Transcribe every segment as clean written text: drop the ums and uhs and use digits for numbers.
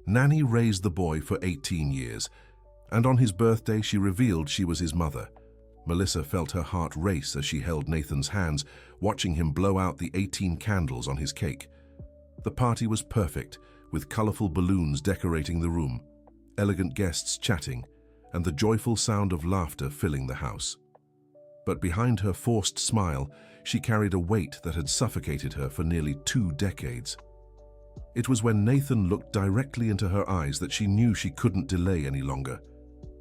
Nanny raised the boy for 18 years, and on his birthday she revealed she was his mother. Melissa felt her heart race as she held Nathan's hands, watching him blow out the 18 candles on his cake. The party was perfect, with colorful balloons decorating the room, elegant guests chatting, and the joyful sound of laughter filling the house. But behind her forced smile, she carried a weight that had suffocated her for nearly 2 decades. It was when Nathan looked directly into her eyes that she knew she couldn't delay any longer.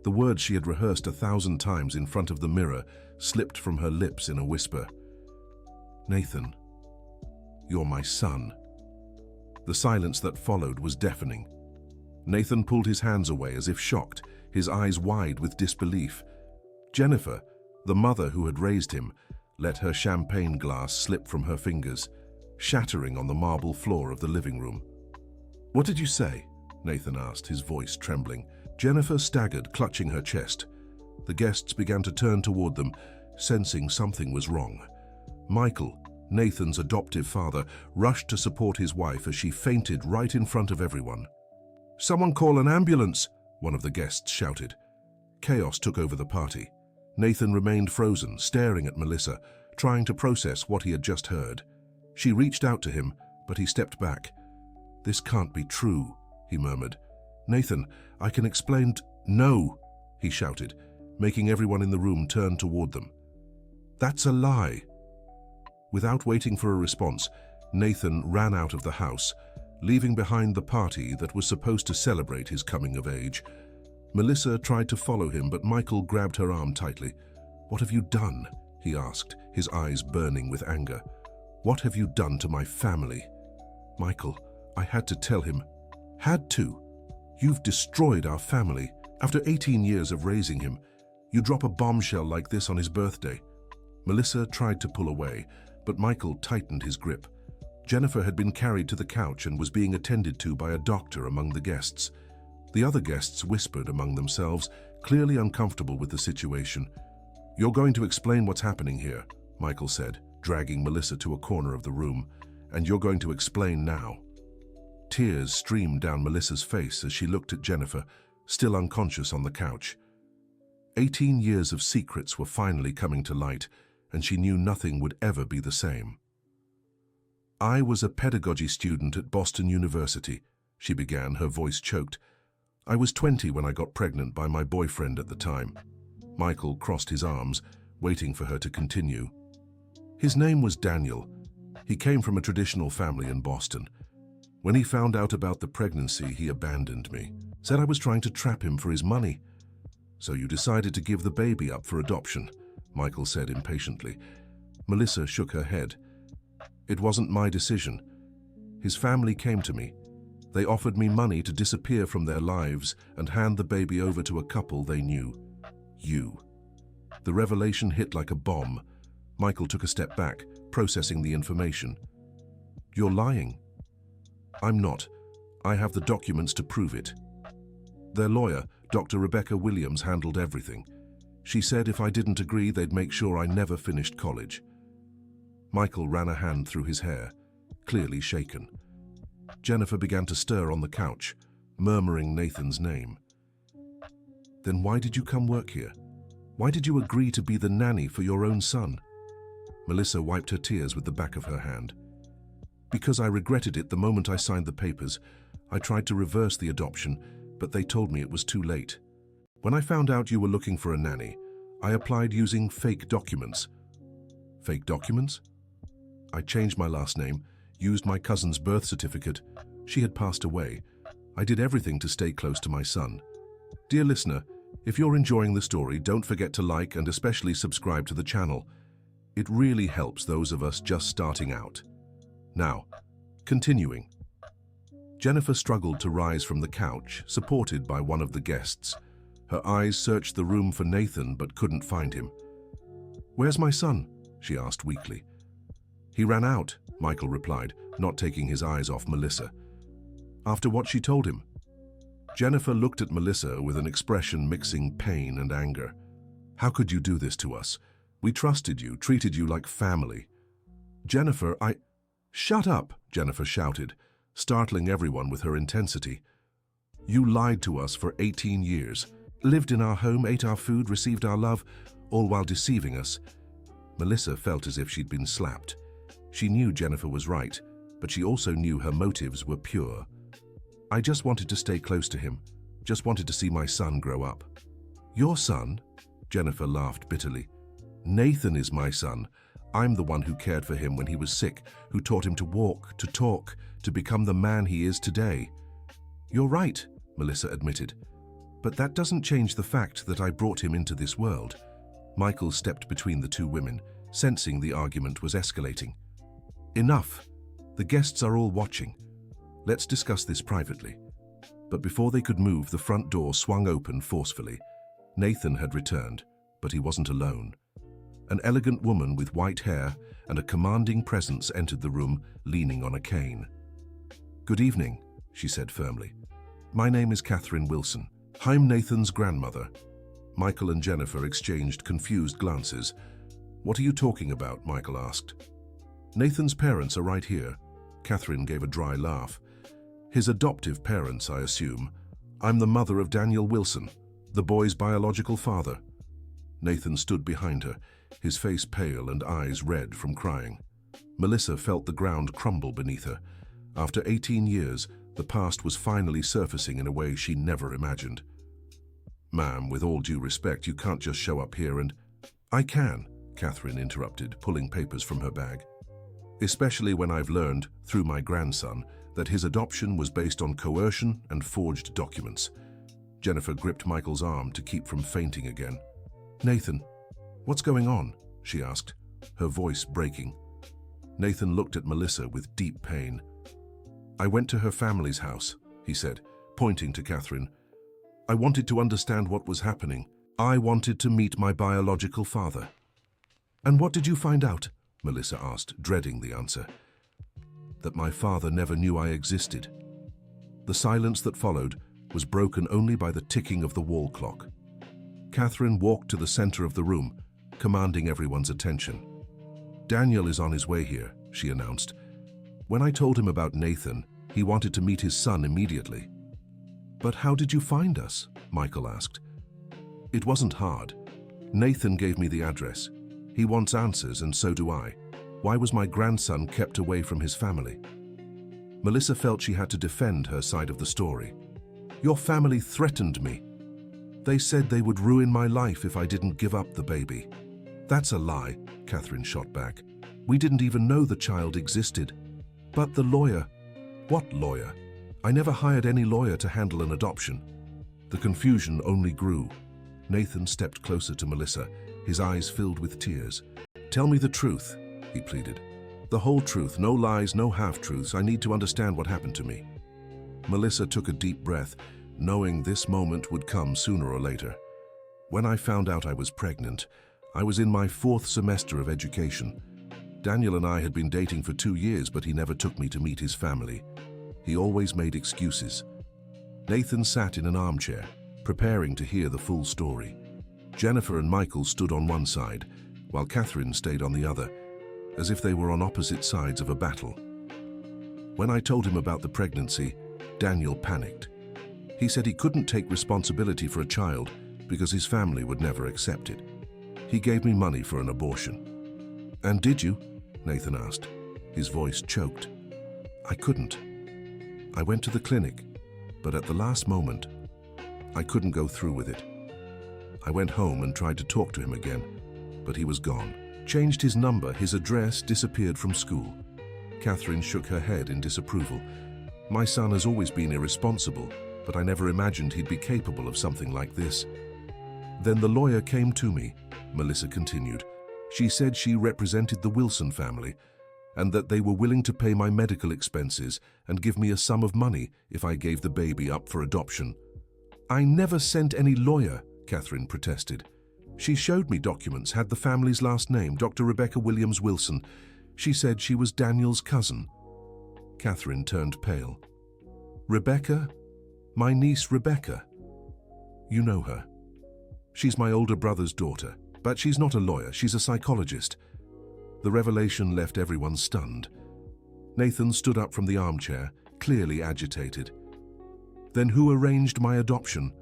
The words she had rehearsed 1,000 times in front of the mirror slipped from her lips in a whisper. "Nathan, you're my son." The silence that followed was deafening. Nathan pulled his hands away as if shocked, his eyes wide with disbelief. Jennifer, the mother who had raised him, let her champagne glass slip from her fingers, shattering on the marble floor of the living room. "What did you say?" Nathan asked, his voice trembling. Jennifer staggered, clutching her chest. The guests began to turn toward them, sensing something was wrong. Michael, Nathan's adoptive father, rushed to support his wife as she fainted right in front of everyone. "Someone call an ambulance!" one of the guests shouted. Chaos took over the party. Nathan remained frozen, staring at Melissa, trying to process what he had just heard. She reached out to him, but he stepped back. "This can't be true," he murmured. "Nathan, I can explain." "No," he shouted, making everyone in the room turn toward them. "That's a lie." Without waiting for a response, Nathan ran out of the house, leaving behind the party that was supposed to celebrate his coming of age. Melissa tried to follow him, but Michael grabbed her arm tightly. "What have you done?" he asked, his eyes burning with anger. "What have you done to my family?" "Michael, I had to tell him." "Had to? You've destroyed our family. After 18 years of raising him, you drop a bombshell like this on his birthday." Melissa tried to pull away, but Michael tightened his grip. Jennifer had been carried to the couch and was being attended to by a doctor among the guests. The other guests whispered among themselves, clearly uncomfortable with the situation. "You're going to explain what's happening here," Michael said, dragging Melissa to a corner of the room. "And you're going to explain now." Tears streamed down Melissa's face as she looked at Jennifer, still unconscious on the couch. 18 years of secrets were finally coming to light, and she knew nothing would ever be the same. "I was a pedagogy student at Boston University," she began, her voice choked. "I was 20 when I got pregnant by my boyfriend at the time." Michael crossed his arms, waiting for her to continue. "His name was Daniel. He came from a traditional family in Boston. When he found out about the pregnancy, he abandoned me, said I was trying to trap him for his money. So you decided to give the baby up for adoption," Michael said impatiently. Melissa shook her head. "It wasn't my decision. His family came to me. They offered me money to disappear from their lives and hand the baby over to a couple they knew. You." The revelation hit like a bomb. Michael took a step back, processing the information. "You're lying." "I'm not. I have the documents to prove it." Their lawyer, Dr. Rebecca Williams, handled everything. She said if I didn't agree, they'd make sure I never finished college. Michael ran a hand through his hair, clearly shaken. Jennifer began to stir on the couch, murmuring Nathan's name. "Then why did you come work here? Why did you agree to be the nanny for your own son?" Melissa wiped her tears with the back of her hand. "Because I regretted it the moment I signed the papers. I tried to reverse the adoption, but they told me it was too late. When I found out you were looking for a nanny, I applied using fake documents." "Fake documents?" "I changed my last name, used my cousin's birth certificate. She had passed away. I did everything to stay close to my son." Dear listener, if you're enjoying the story, don't forget to like and especially subscribe to the channel. It really helps those of us just starting out. Now, continuing. Jennifer struggled to rise from the couch, supported by one of the guests. Her eyes searched the room for Nathan but couldn't find him. "Where's my son?" she asked weakly. "He ran out," Michael replied, not taking his eyes off Melissa. "After what she told him." Jennifer looked at Melissa with an expression mixing pain and anger. "How could you do this to us? We trusted you, treated you like family." "Jennifer, "Shut up," Jennifer shouted, startling everyone with her intensity. You lied to us for 18 years, lived in our home, ate our food, received our love, all while deceiving us. Melissa felt as if she'd been slapped. She knew Jennifer was right, but she also knew her motives were pure. I just wanted to stay close to him, just wanted to see my son grow up. Your son? Jennifer laughed bitterly. Nathan is my son. I'm the one who cared for him when he was sick, who taught him to walk, to talk, to become the man he is today. You're right, Melissa admitted. But that doesn't change the fact that I brought him into this world. Michael stepped between the two women, sensing the argument was escalating. Enough. The guests are all watching. Let's discuss this privately. But before they could move, the front door swung open forcefully. Nathan had returned, but he wasn't alone. An elegant woman with white hair and a commanding presence entered the room, leaning on a cane. Good evening, she said firmly. My name is Catherine Wilson. I'm Nathan's grandmother. Michael and Jennifer exchanged confused glances. What are you talking about? Michael asked. Nathan's parents are right here. Catherine gave a dry laugh. His adoptive parents, I assume. I'm the mother of Daniel Wilson, the boy's biological father. Nathan stood behind her, his face pale and eyes red from crying. Melissa felt the ground crumble beneath her. After 18 years, the past was finally surfacing in a way she never imagined. Ma'am, with all due respect, you can't just show up here and... I can, Catherine interrupted, pulling papers from her bag. Especially when I've learned, through my grandson, that his adoption was based on coercion and forged documents. Jennifer gripped Michael's arm to keep from fainting again. Nathan, what's going on? She asked, her voice breaking. Nathan looked at Melissa with deep pain. I went to her family's house, he said, pointing to Catherine. I wanted to understand what was happening. I wanted to meet my biological father. And what did you find out? Melissa asked, dreading the answer. That my father never knew I existed. The silence that followed was broken only by the ticking of the wall clock. Catherine walked to the center of the room, commanding everyone's attention. Daniel is on his way here, she announced. When I told him about Nathan, he wanted to meet his son immediately. But how did you find us? Michael asked. It wasn't hard. Nathan gave me the address. He wants answers, and so do I. Why was my grandson kept away from his family? Melissa felt she had to defend her side of the story. Your family threatened me. They said they would ruin my life if I didn't give up the baby. That's a lie, Catherine shot back. We didn't even know the child existed. But the lawyer... What lawyer? I never hired any lawyer to handle an adoption. The confusion only grew. Nathan stepped closer to Melissa, his eyes filled with tears. Tell me the truth, he pleaded. The whole truth, no lies, no half-truths. I need to understand what happened to me. Melissa took a deep breath, knowing this moment would come sooner or later. When I found out I was pregnant, I was in my 4th semester of education. Daniel and I had been dating for 2 years, but he never took me to meet his family. He always made excuses. Nathan sat in an armchair, preparing to hear the full story. Jennifer and Michael stood on one side, while Catherine stayed on the other, as if they were on opposite sides of a battle. When I told him about the pregnancy, Daniel panicked. He said he couldn't take responsibility for a child because his family would never accept it. He gave me money for an abortion. And did you? Nathan asked. His voice choked. I couldn't. I went to the clinic, but at the last moment, I couldn't go through with it. I went home and tried to talk to him again, but he was gone. Changed his number, his address, disappeared from school. Catherine shook her head in disapproval. My son has always been irresponsible, but I never imagined he'd be capable of something like this. Then the lawyer came to me, Melissa continued. She said she represented the Wilson family, and that they were willing to pay my medical expenses and give me a sum of money if I gave the baby up for adoption. I never sent any lawyer, Catherine protested. She showed me documents, had the family's last name, Dr. Rebecca Williams Wilson. She said she was Daniel's cousin. Catherine turned pale. Rebecca? My niece Rebecca. You know her. She's my older brother's daughter, but she's not a lawyer, she's a psychologist. The revelation left everyone stunned. Nathan stood up from the armchair, clearly agitated. Then who arranged my adoption?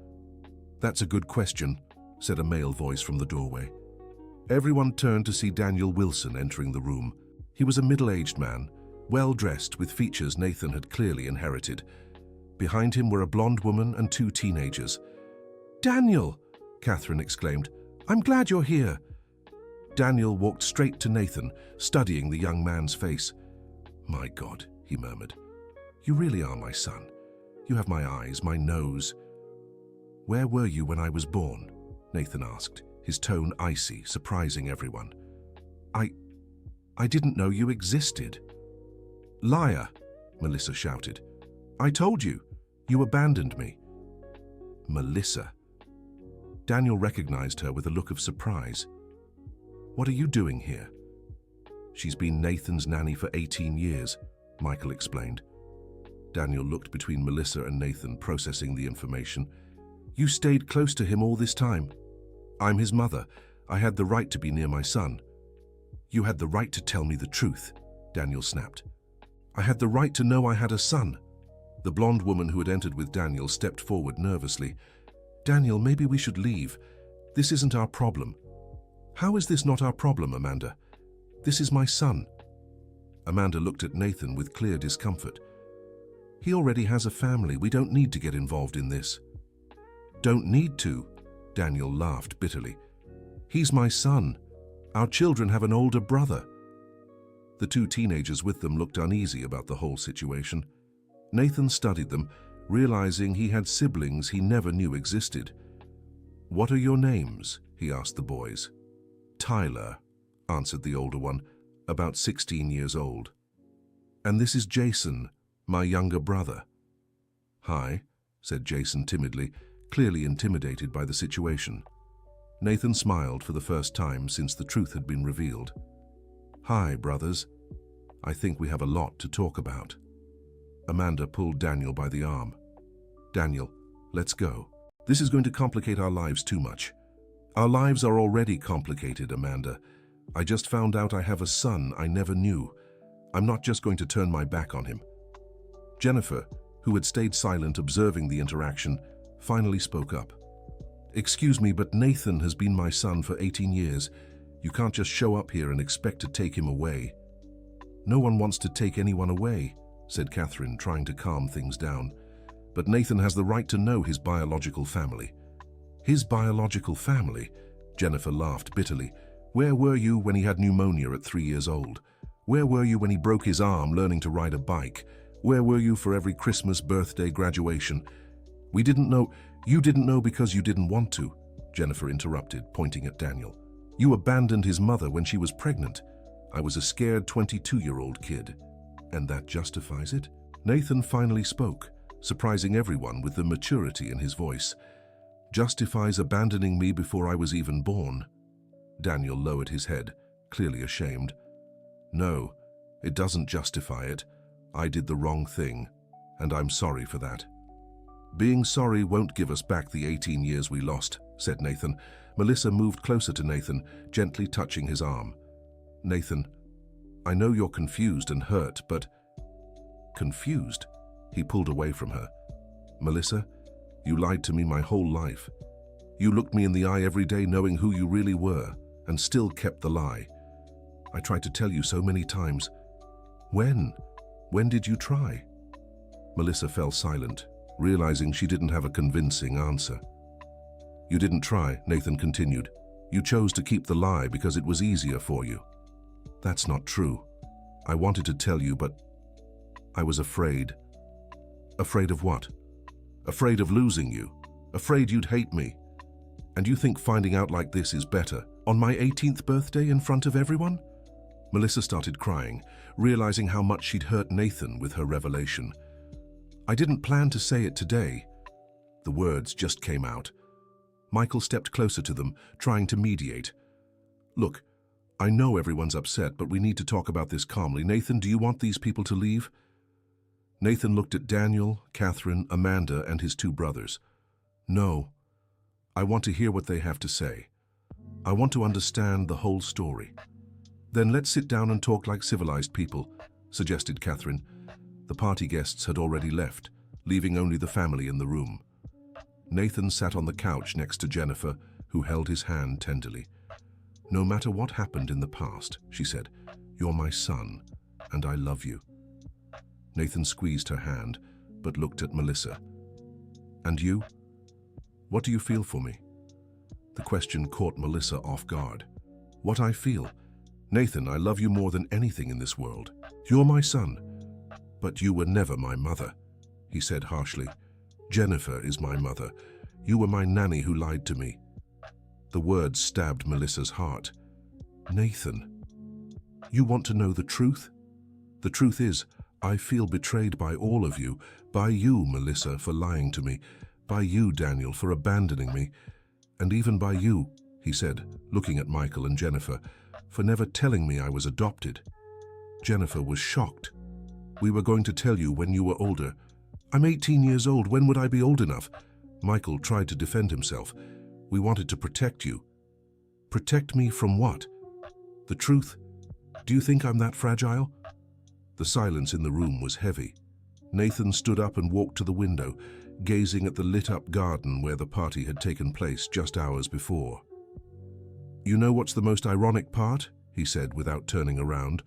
That's a good question, said a male voice from the doorway. Everyone turned to see Daniel Wilson entering the room. He was a middle-aged man, well-dressed with features Nathan had clearly inherited. Behind him were a blonde woman and 2 teenagers. "Daniel!" Catherine exclaimed. "I'm glad you're here." Daniel walked straight to Nathan, studying the young man's face. "My God," he murmured. "You really are my son. You have my eyes, my nose." "Where were you when I was born?" Nathan asked, his tone icy, surprising everyone. I didn't know you existed." "Liar," Melissa shouted. "I told you. You abandoned me." "Melissa." Daniel recognized her with a look of surprise. "What are you doing here?" "She's been Nathan's nanny for 18 years, Michael explained. Daniel looked between Melissa and Nathan, processing the information. "You stayed close to him all this time." "I'm his mother. I had the right to be near my son." "You had the right to tell me the truth," Daniel snapped. "I had the right to know I had a son." The blonde woman who had entered with Daniel stepped forward nervously. "Daniel, maybe we should leave. This isn't our problem." "How is this not our problem, Amanda? This is my son." Amanda looked at Nathan with clear discomfort. "He already has a family. We don't need to get involved in this." "Don't need to?" Daniel laughed bitterly. "He's my son. Our children have an older brother." The 2 teenagers with them looked uneasy about the whole situation. Nathan studied them, realizing he had siblings he never knew existed. "What are your names?" he asked the boys. "Tyler," answered the older one, about 16 years old. "And this is Jason, my younger brother." "Hi," said Jason timidly, clearly intimidated by the situation. Nathan smiled for the first time since the truth had been revealed. "Hi, brothers. I think we have a lot to talk about." Amanda pulled Daniel by the arm. "Daniel, let's go. This is going to complicate our lives too much." "Our lives are already complicated, Amanda. I just found out I have a son I never knew. I'm not just going to turn my back on him." Jennifer, who had stayed silent observing the interaction, finally spoke up. "Excuse me, but Nathan has been my son for 18 years. You can't just show up here and expect to take him away." "No one wants to take anyone away," said Catherine, trying to calm things down. "But Nathan has the right to know his biological family." "His biological family?" Jennifer laughed bitterly. "Where were you when he had pneumonia at 3 years old? Where were you when he broke his arm learning to ride a bike? Where were you for every Christmas, birthday, graduation?" "We didn't know." "You didn't know because you didn't want to," Jennifer interrupted, pointing at Daniel. "You abandoned his mother when she was pregnant. I was a scared 22-year-old kid. And that justifies it?" Nathan finally spoke, surprising everyone with the maturity in his voice. "Justifies abandoning me before I was even born?" Daniel lowered his head, clearly ashamed. "No, it doesn't justify it. I did the wrong thing, and I'm sorry for that." "Being sorry won't give us back the 18 years we lost," said Nathan. Melissa moved closer to Nathan, gently touching his arm. "Nathan, I know you're confused and hurt, but..." "Confused?" He pulled away from her. "Melissa, you lied to me my whole life. You looked me in the eye every day knowing who you really were, and still kept the lie. I tried to tell you so many times." "When? When did you try?" Melissa fell silent, realizing she didn't have a convincing answer. "You didn't try," Nathan continued. "You chose to keep the lie because it was easier for you." "That's not true. I wanted to tell you, but I was afraid." "Afraid of what?" "Afraid of losing you. Afraid you'd hate me. And you think finding out like this is better? On my 18th birthday in front of everyone?" Melissa started crying, realizing how much she'd hurt Nathan with her revelation. "I didn't plan to say it today." The words just came out. Michael stepped closer to them, trying to mediate. "Look, I know everyone's upset, but we need to talk about this calmly. Nathan, do you want these people to leave?" Nathan looked at Daniel, Catherine, Amanda, and his 2 brothers. "No. I want to hear what they have to say. I want to understand the whole story." "Then let's sit down and talk like civilized people," suggested Catherine. The party guests had already left, leaving only the family in the room. Nathan sat on the couch next to Jennifer, who held his hand tenderly. "No matter what happened in the past," she said, "you're my son, and I love you." Nathan squeezed her hand, but looked at Melissa. "And you? What do you feel for me?" The question caught Melissa off guard. "What I feel? Nathan, I love you more than anything in this world. You're my son. But you were never my mother," he said harshly. "Jennifer is my mother. You were my nanny who lied to me." The words stabbed Melissa's heart. "Nathan, you want to know the truth? The truth is, I feel betrayed by all of you, by you, Melissa, for lying to me, by you, Daniel, for abandoning me, and even by you," he said, looking at Michael and Jennifer, "for never telling me I was adopted." Jennifer was shocked. "We were going to tell you when you were older." "I'm 18 years old. When would I be old enough?" Michael tried to defend himself. "We wanted to protect you." "Protect me from what? The truth? Do you think I'm that fragile?" The silence in the room was heavy. Nathan stood up and walked to the window, gazing at the lit-up garden where the party had taken place just hours before. "You know what's the most ironic part?" he said without turning around.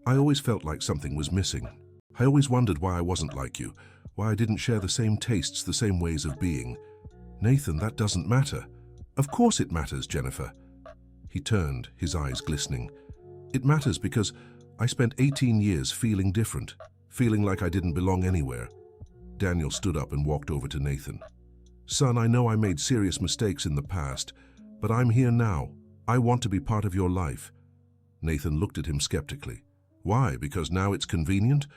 "I always felt like something was missing. I always wondered why I wasn't like you, why I didn't share the same tastes, the same ways of being. Nathan, that doesn't matter." "Of course it matters, Jennifer." He turned, his eyes glistening. "It matters because I spent 18 years feeling different, feeling like I didn't belong anywhere." Daniel stood up and walked over to Nathan. "Son, I know I made serious mistakes in the past, but I'm here now. I want to be part of your life." Nathan looked at him skeptically. "Why? Because now it's convenient?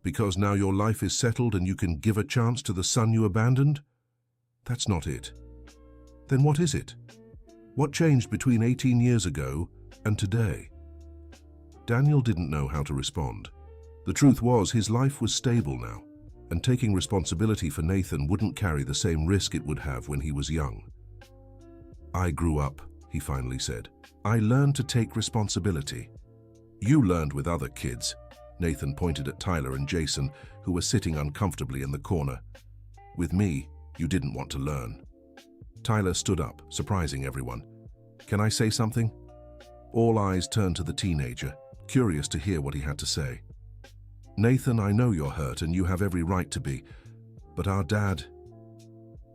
Because now your life is settled and you can give a chance to the son you abandoned?" "That's not it." "Then what is it? What changed between 18 years ago and today?" Daniel didn't know how to respond. The truth was, his life was stable now, and taking responsibility for Nathan wouldn't carry the same risk it would have when he was young. "I grew up," he finally said. "I learned to take responsibility." "You learned with other kids." Nathan pointed at Tyler and Jason, who were sitting uncomfortably in the corner. "With me, you didn't want to learn." Tyler stood up, surprising everyone. "Can I say something?" All eyes turned to the teenager, curious to hear what he had to say. "Nathan, I know you're hurt and you have every right to be, but our dad,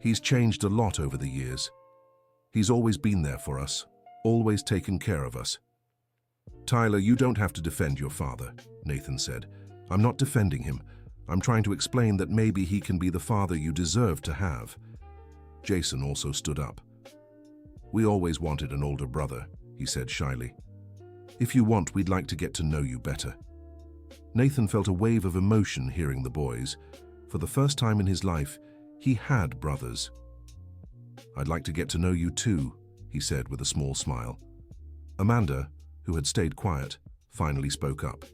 he's changed a lot over the years. He's always been there for us, always taken care of us." "Tyler, you don't have to defend your father," Nathan said. "I'm not defending him. I'm trying to explain that maybe he can be the father you deserve to have." Jason also stood up. "We always wanted an older brother," he said shyly. "If you want, we'd like to get to know you better." Nathan felt a wave of emotion hearing the boys. For the first time in his life, he had brothers. "I'd like to get to know you too," he said with a small smile. Amanda, who had stayed quiet, finally spoke up.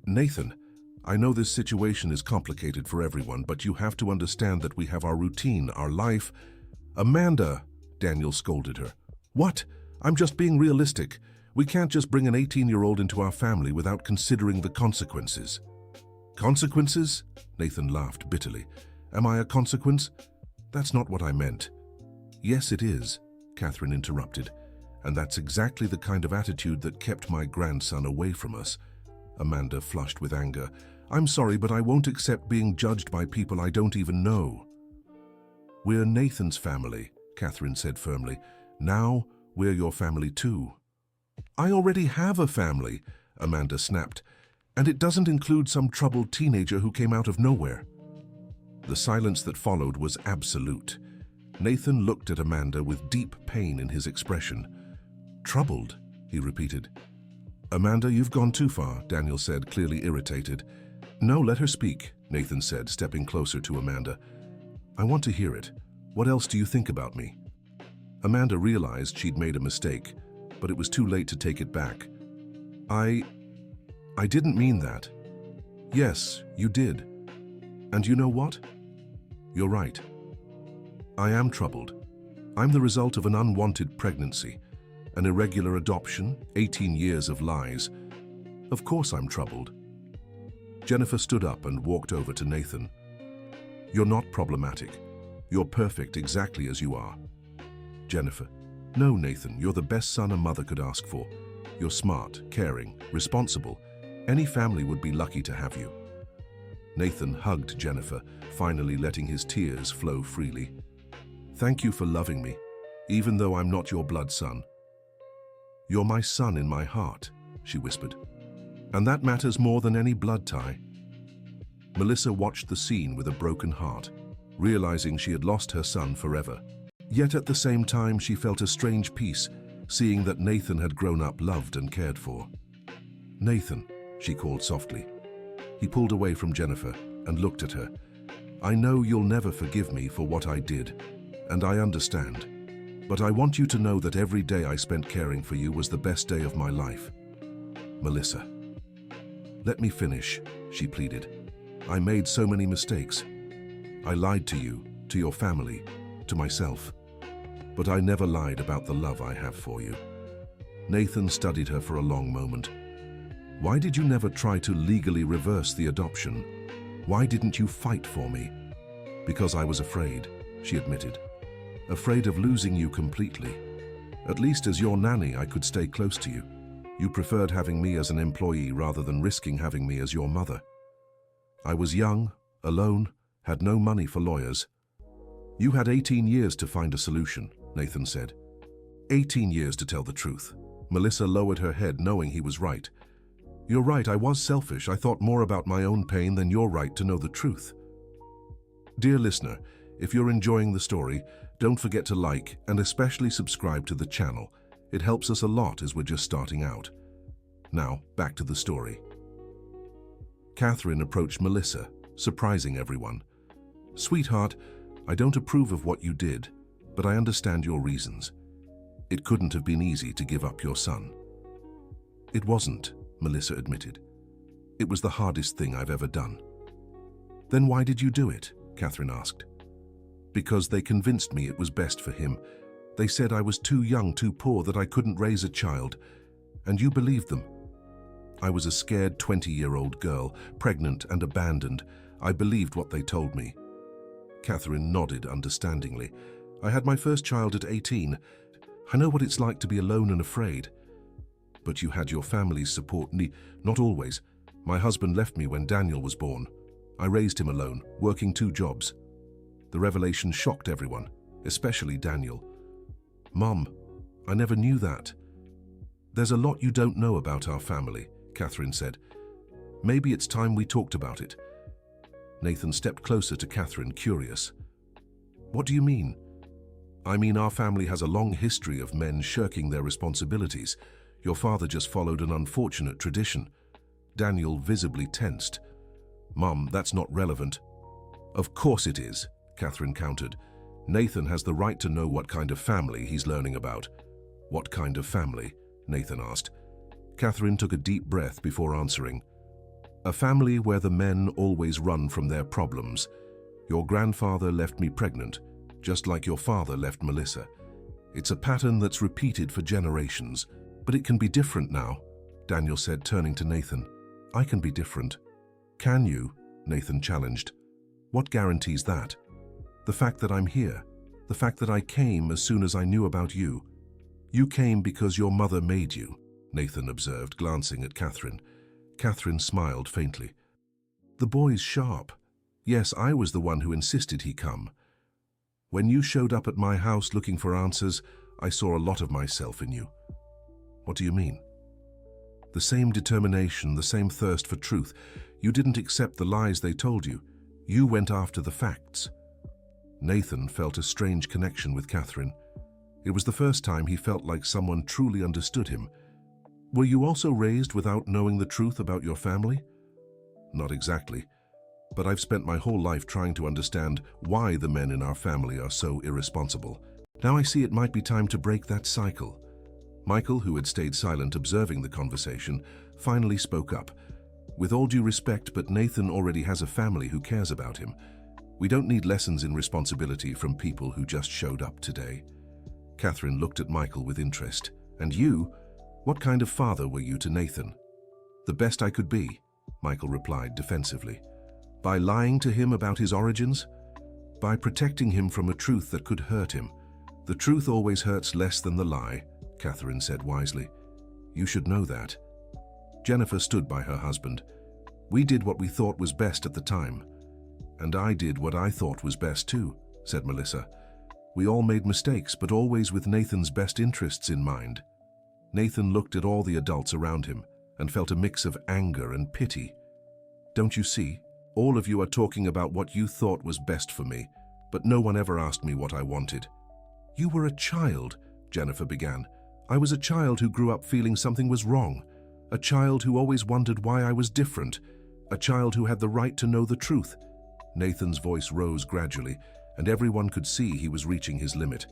"Nathan, I know this situation is complicated for everyone, but you have to understand that we have our routine, our life." "Amanda!" Daniel scolded her. "What? I'm just being realistic. We can't just bring an 18-year-old into our family without considering the consequences." "Consequences?" Nathan laughed bitterly. "Am I a consequence? That's not what I meant." "Yes, it is," Catherine interrupted. "And that's exactly the kind of attitude that kept my grandson away from us." Amanda flushed with anger. "I'm sorry, but I won't accept being judged by people I don't even know." "We're Nathan's family," Catherine said firmly. "Now we're your family too." "I already have a family," Amanda snapped, "and it doesn't include some troubled teenager who came out of nowhere." The silence that followed was absolute. Nathan looked at Amanda with deep pain in his expression. "Troubled?" he repeated. "Amanda, you've gone too far," Daniel said, clearly irritated. "No, let her speak," Nathan said, stepping closer to Amanda. "I want to hear it. What else do you think about me?" Amanda realized she'd made a mistake, but it was too late to take it back. I didn't mean that." "Yes, you did. And you know what? You're right. I am troubled. I'm the result of an unwanted pregnancy, an irregular adoption, 18 years of lies. Of course I'm troubled." Jennifer stood up and walked over to Nathan. You're not problematic. You're perfect exactly as you are. Jennifer. No, Nathan, you're the best son a mother could ask for. You're smart, caring, responsible. Any family would be lucky to have you. Nathan hugged Jennifer, finally letting his tears flow freely. Thank you for loving me, even though I'm not your blood son. You're my son in my heart, she whispered. And that matters more than any blood tie. Melissa watched the scene with a broken heart, realizing she had lost her son forever. Yet at the same time, she felt a strange peace, seeing that Nathan had grown up loved and cared for. Nathan, she called softly. He pulled away from Jennifer and looked at her. I know you'll never forgive me for what I did, and I understand. But I want you to know that every day I spent caring for you was the best day of my life. Melissa. Let me finish, she pleaded. I made so many mistakes. I lied to you, to your family, to myself. But I never lied about the love I have for you. Nathan studied her for a long moment. Why did you never try to legally reverse the adoption? Why didn't you fight for me? Because I was afraid, she admitted. Afraid of losing you completely. At least as your nanny, I could stay close to you. You preferred having me as an employee rather than risking having me as your mother. I was young, alone, had no money for lawyers. You had 18 years to find a solution, Nathan said. 18 years to tell the truth. Melissa lowered her head, knowing he was right. You're right, I was selfish. I thought more about my own pain than your right to know the truth. Dear listener, if you're enjoying the story, don't forget to like and especially subscribe to the channel. It helps us a lot as we're just starting out. Now, back to the story. Catherine approached Melissa, surprising everyone. Sweetheart, I don't approve of what you did, but I understand your reasons. It couldn't have been easy to give up your son. It wasn't, Melissa admitted. It was the hardest thing I've ever done. Then why did you do it? Catherine asked. Because they convinced me it was best for him. They said I was too young, too poor, that I couldn't raise a child. And you believed them. I was a scared 20-year-old girl, pregnant and abandoned. I believed what they told me. Catherine nodded understandingly. I had my first child at 18. I know what it's like to be alone and afraid. But you had your family's support. Not always. My husband left me when Daniel was born. I raised him alone, working 2 jobs. The revelation shocked everyone, especially Daniel. Mom, I never knew that. There's a lot you don't know about our family, Catherine said. Maybe it's time we talked about it. Nathan stepped closer to Catherine, curious. What do you mean? I mean, our family has a long history of men shirking their responsibilities. Your father just followed an unfortunate tradition. Daniel visibly tensed. Mom, that's not relevant. Of course it is, Catherine countered. Nathan has the right to know what kind of family he's learning about. What kind of family? Nathan asked. Catherine took a deep breath before answering. A family where the men always run from their problems. Your grandfather left me pregnant, just like your father left Melissa. It's a pattern that's repeated for generations. But it can be different now, Daniel said, turning to Nathan. I can be different. Can you? Nathan challenged. What guarantees that? The fact that I'm here. The fact that I came as soon as I knew about you. You came because your mother made you, Nathan observed, glancing at Catherine. Catherine smiled faintly. The boy's sharp. Yes, I was the one who insisted he come. When you showed up at my house looking for answers, I saw a lot of myself in you. What do you mean? The same determination, the same thirst for truth. You didn't accept the lies they told you. You went after the facts. Nathan felt a strange connection with Catherine. It was the first time he felt like someone truly understood him. Were you also raised without knowing the truth about your family? Not exactly, but I've spent my whole life trying to understand why the men in our family are so irresponsible. Now I see it might be time to break that cycle. Michael, who had stayed silent observing the conversation, finally spoke up. With all due respect, but Nathan already has a family who cares about him. We don't need lessons in responsibility from people who just showed up today. Catherine looked at Michael with interest. And you? What kind of father were you to Nathan? The best I could be, Michael replied defensively. By lying to him about his origins? By protecting him from a truth that could hurt him. The truth always hurts less than the lie, Catherine said wisely. You should know that. Jennifer stood by her husband. We did what we thought was best at the time. And I did what I thought was best too, said Melissa. We all made mistakes, but always with Nathan's best interests in mind. Nathan looked at all the adults around him and felt a mix of anger and pity. Don't you see? All of you are talking about what you thought was best for me, but no one ever asked me what I wanted. You were a child, Jennifer began. I was a child who grew up feeling something was wrong. A child who always wondered why I was different. A child who had the right to know the truth. Nathan's voice rose gradually, and everyone could see he was reaching his limit.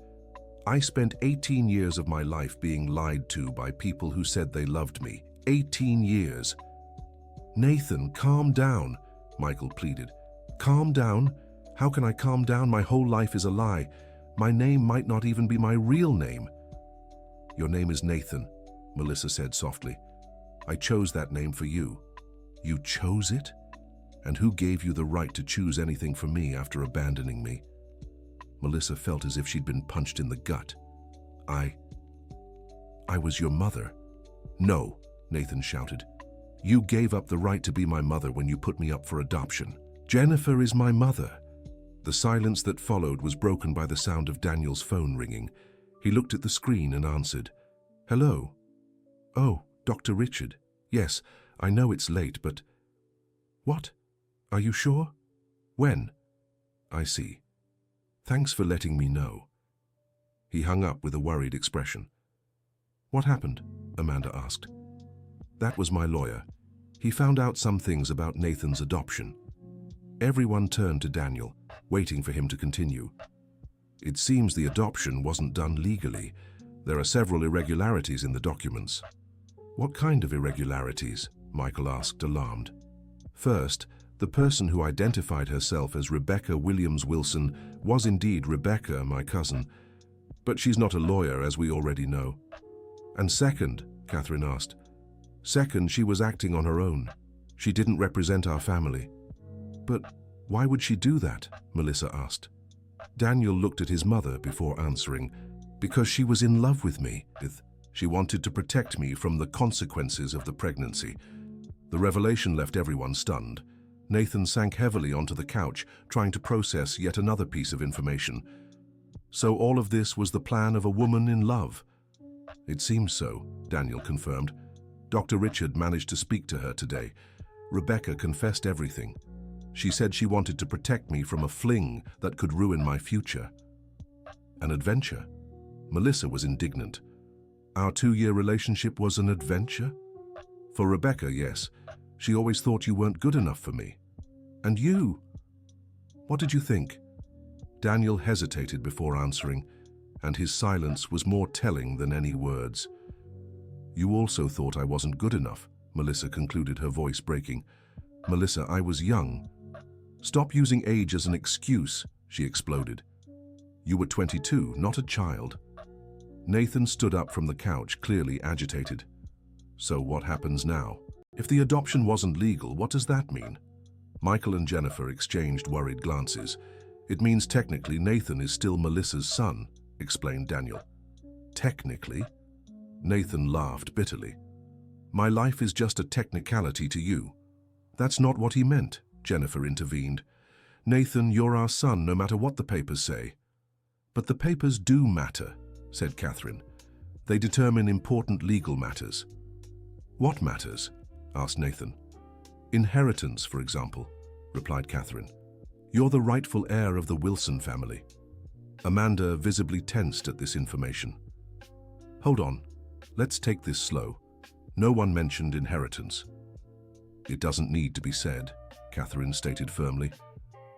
I spent 18 years of my life being lied to by people who said they loved me. 18 years. Nathan, calm down, Michael pleaded. Calm down? How can I calm down? My whole life is a lie. My name might not even be my real name. Your name is Nathan, Melissa said softly. I chose that name for you. You chose it? And who gave you the right to choose anything for me after abandoning me? Melissa felt as if she'd been punched in the gut. I was your mother. No, Nathan shouted. You gave up the right to be my mother when you put me up for adoption. Jennifer is my mother. The silence that followed was broken by the sound of Daniel's phone ringing. He looked at the screen and answered. Hello? Oh, Dr. Richard. Yes, I know it's late, but... What? Are you sure? When? I see. Thanks for letting me know. He hung up with a worried expression. What happened? Amanda asked. That was my lawyer. He found out some things about Nathan's adoption. Everyone turned to Daniel, waiting for him to continue. It seems the adoption wasn't done legally. There are several irregularities in the documents. What kind of irregularities? Michael asked, alarmed. First, the person who identified herself as Rebecca Williams Wilson was indeed Rebecca, my cousin, but she's not a lawyer, as we already know. And second, Catherine asked. Second, she was acting on her own. She didn't represent our family. But why would she do that? Melissa asked. Daniel looked at his mother before answering. Because she was in love with me. She wanted to protect me from the consequences of the pregnancy. The revelation left everyone stunned. Nathan sank heavily onto the couch, trying to process yet another piece of information. So all of this was the plan of a woman in love? It seems so, Daniel confirmed. Dr. Richard managed to speak to her today. Rebecca confessed everything. She said she wanted to protect me from a fling that could ruin my future. An adventure? Melissa was indignant. Our 2-year relationship was an adventure? For Rebecca, yes. She always thought you weren't good enough for me. And you? What did you think? Daniel hesitated before answering, and his silence was more telling than any words. You also thought I wasn't good enough, Melissa concluded, her voice breaking. Melissa, I was young. Stop using age as an excuse, she exploded. You were 22, not a child. Nathan stood up from the couch, clearly agitated. So what happens now? If the adoption wasn't legal, what does that mean? Michael and Jennifer exchanged worried glances. It means technically Nathan is still Melissa's son, explained Daniel. Technically? Nathan laughed bitterly. My life is just a technicality to you. That's not what he meant, Jennifer intervened. Nathan, you're our son no matter what the papers say. But the papers do matter, said Catherine. They determine important legal matters. What matters? Asked Nathan. Inheritance, for example, replied Catherine. You're the rightful heir of the Wilson family. Amanda visibly tensed at this information. Hold on, let's take this slow. No one mentioned inheritance. It doesn't need to be said, Catherine stated firmly.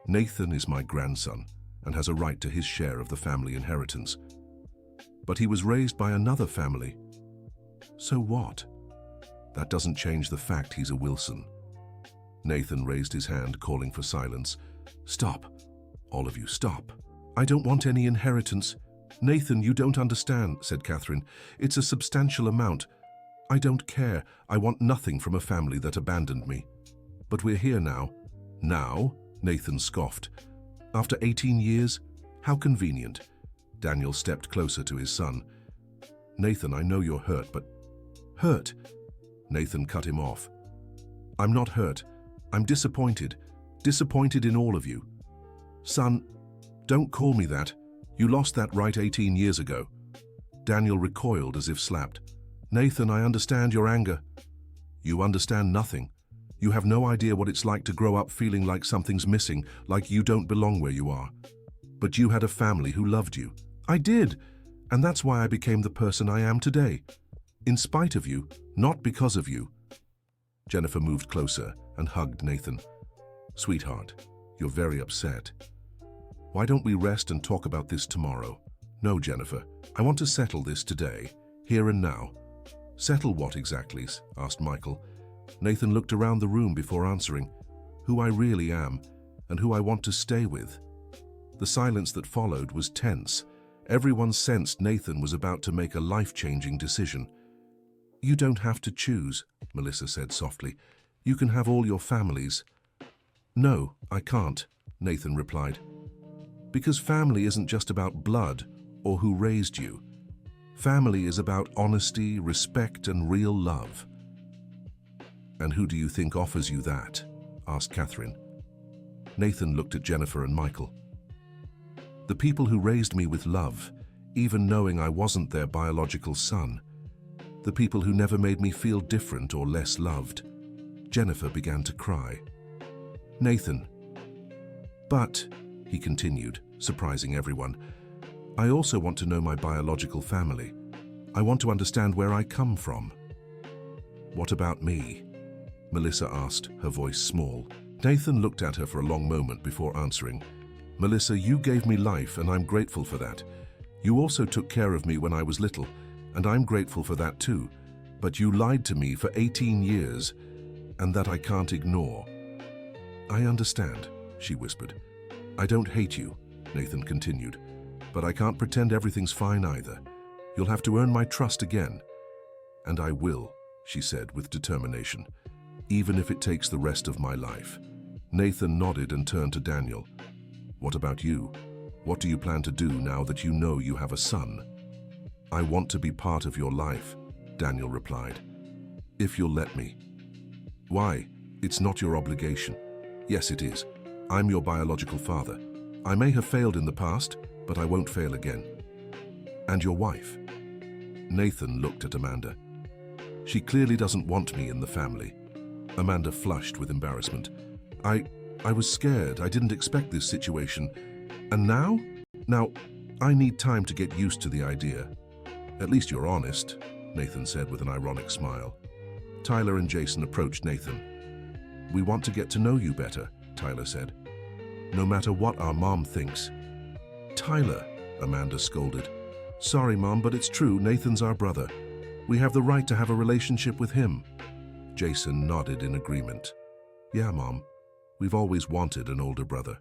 Nathan is my grandson and has a right to his share of the family inheritance. But he was raised by another family. So what? That doesn't change the fact he's a Wilson. Nathan raised his hand, calling for silence. Stop. All of you, stop. I don't want any inheritance. Nathan, you don't understand, said Catherine. It's a substantial amount. I don't care. I want nothing from a family that abandoned me. But we're here now. Now? Nathan scoffed. After 18 years? How convenient. Daniel stepped closer to his son. Nathan, I know you're hurt, but... Hurt? Nathan cut him off. I'm not hurt. I'm disappointed. Disappointed in all of you. Son, don't call me that. You lost that right 18 years ago. Daniel recoiled as if slapped. Nathan, I understand your anger. You understand nothing. You have no idea what it's like to grow up feeling like something's missing, like you don't belong where you are. But you had a family who loved you. I did, and that's why I became the person I am today. In spite of you, not because of you. Jennifer moved closer and hugged Nathan. Sweetheart, you're very upset. Why don't we rest and talk about this tomorrow? No, Jennifer, I want to settle this today, here and now. Settle what exactly? Asked Michael. Nathan looked around the room before answering. Who I really am, and who I want to stay with. The silence that followed was tense. Everyone sensed Nathan was about to make a life-changing decision. You don't have to choose, Melissa said softly. You can have all your families. No, I can't, Nathan replied. Because family isn't just about blood or who raised you. Family is about honesty, respect, and real love. And who do you think offers you that? Asked Catherine. Nathan looked at Jennifer and Michael. The people who raised me with love, even knowing I wasn't their biological son. The people who never made me feel different or less loved. Jennifer began to cry. Nathan. But, he continued, surprising everyone, I also want to know my biological family. I want to understand where I come from. What about me? Melissa asked, her voice small. Nathan looked at her for a long moment before answering. Melissa, you gave me life and I'm grateful for that. You also took care of me when I was little, and I'm grateful for that too. But you lied to me for 18 years, and that I can't ignore. I understand, she whispered. I don't hate you, Nathan continued, but I can't pretend everything's fine either. You'll have to earn my trust again. And I will, she said with determination, even if it takes the rest of my life. Nathan nodded and turned to Daniel. What about you? What do you plan to do now that you know you have a son? I want to be part of your life, Daniel replied. If you'll let me. Why? It's not your obligation. Yes, it is. I'm your biological father. I may have failed in the past, but I won't fail again. And your wife? Nathan looked at Amanda. She clearly doesn't want me in the family. Amanda flushed with embarrassment. I was scared. I didn't expect this situation. And now? Now, I need time to get used to the idea. At least you're honest, Nathan said with an ironic smile. Tyler and Jason approached Nathan. We want to get to know you better, Tyler said. No matter what our mom thinks. Tyler, Amanda scolded. Sorry, Mom, but it's true. Nathan's our brother. We have the right to have a relationship with him. Jason nodded in agreement. Yeah, Mom. We've always wanted an older brother.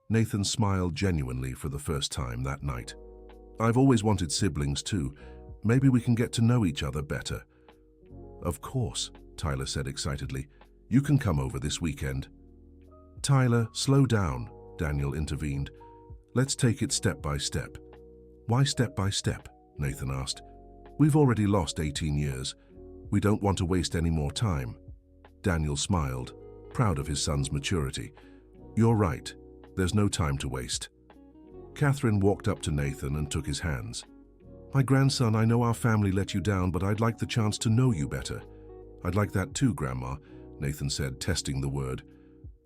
Nathan smiled genuinely for the first time that night. I've always wanted siblings too. Maybe we can get to know each other better. Of course, Tyler said excitedly. You can come over this weekend. Tyler, slow down, Daniel intervened. Let's take it step by step. Why step by step? Nathan asked. We've already lost 18 years. We don't want to waste any more time. Daniel smiled, proud of his son's maturity. You're right. There's no time to waste. Catherine walked up to Nathan and took his hands. My grandson, I know our family let you down, but I'd like the chance to know you better. I'd like that too, Grandma, Nathan said, testing the word.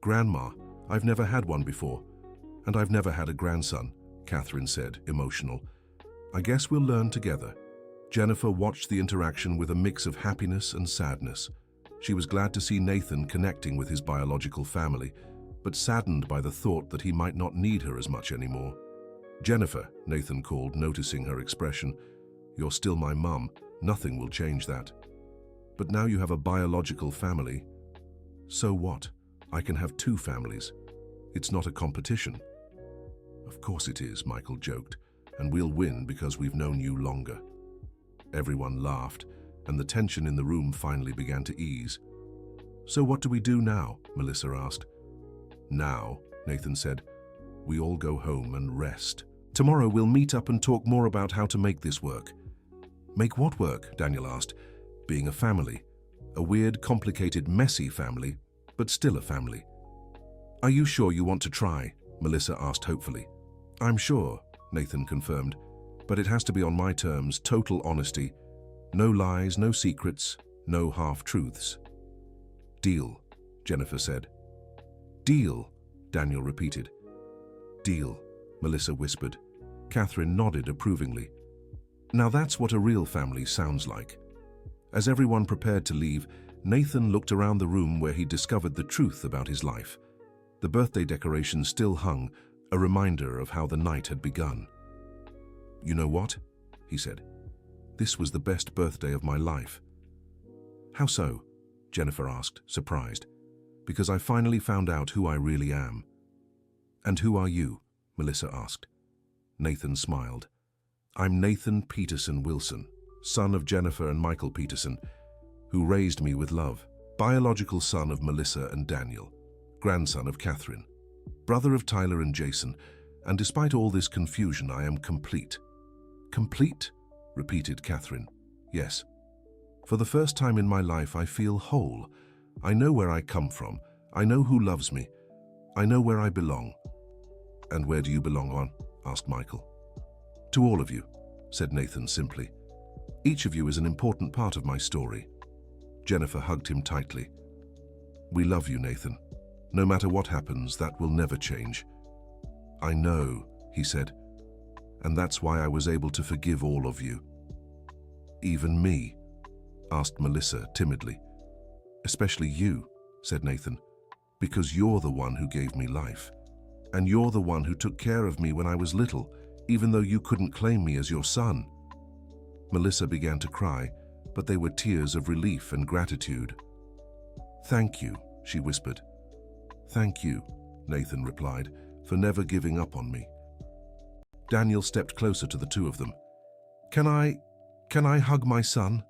Grandma, I've never had one before. And I've never had a grandson, Catherine said, emotional. I guess we'll learn together. Jennifer watched the interaction with a mix of happiness and sadness. She was glad to see Nathan connecting with his biological family, but saddened by the thought that he might not need her as much anymore. Jennifer, Nathan called, noticing her expression. You're still my mum. Nothing will change that. But now you have a biological family. So what? I can have two families. It's not a competition. Of course it is, Michael joked, and we'll win because we've known you longer. Everyone laughed, and the tension in the room finally began to ease. So what do we do now? Melissa asked. Now, Nathan said, We all go home and rest. Tomorrow we'll meet up and talk more about how to make this work. Make what work? Daniel asked. Being a family. A weird, complicated, messy family, but still a family. Are you sure you want to try? Melissa asked hopefully. I'm sure, Nathan confirmed, but it has to be on my terms, total honesty. No lies, no secrets, no half-truths. Deal, Jennifer said. Deal, Daniel repeated. Deal, Melissa whispered. Catherine nodded approvingly. Now that's what a real family sounds like. As everyone prepared to leave, Nathan looked around the room where he discovered the truth about his life. The birthday decoration still hung, a reminder of how the night had begun. You know what? He said. This was the best birthday of my life. How so? Jennifer asked, surprised. Because I finally found out who I really am. And who are you? Melissa asked. Nathan smiled. I'm Nathan Peterson Wilson, son of Jennifer and Michael Peterson, who raised me with love, biological son of Melissa and Daniel, grandson of Catherine, brother of Tyler and Jason, and despite all this confusion, I am complete. Complete? Repeated Catherine. Yes. For the first time in my life, I feel whole. I know where I come from. I know who loves me. I know where I belong. And where do you belong on? Asked Michael. To all of you, said Nathan simply. Each of you is an important part of my story. Jennifer hugged him tightly. We love you, Nathan. No matter what happens, that will never change. I know, he said, and that's why I was able to forgive all of you. Even me? Asked Melissa timidly. Especially you, said Nathan, because you're the one who gave me life. And you're the one who took care of me when I was little, even though you couldn't claim me as your son. Melissa began to cry, but they were tears of relief and gratitude. Thank you, she whispered. Thank you, Nathan replied, for never giving up on me. Daniel stepped closer to the two of them. Can I hug my son?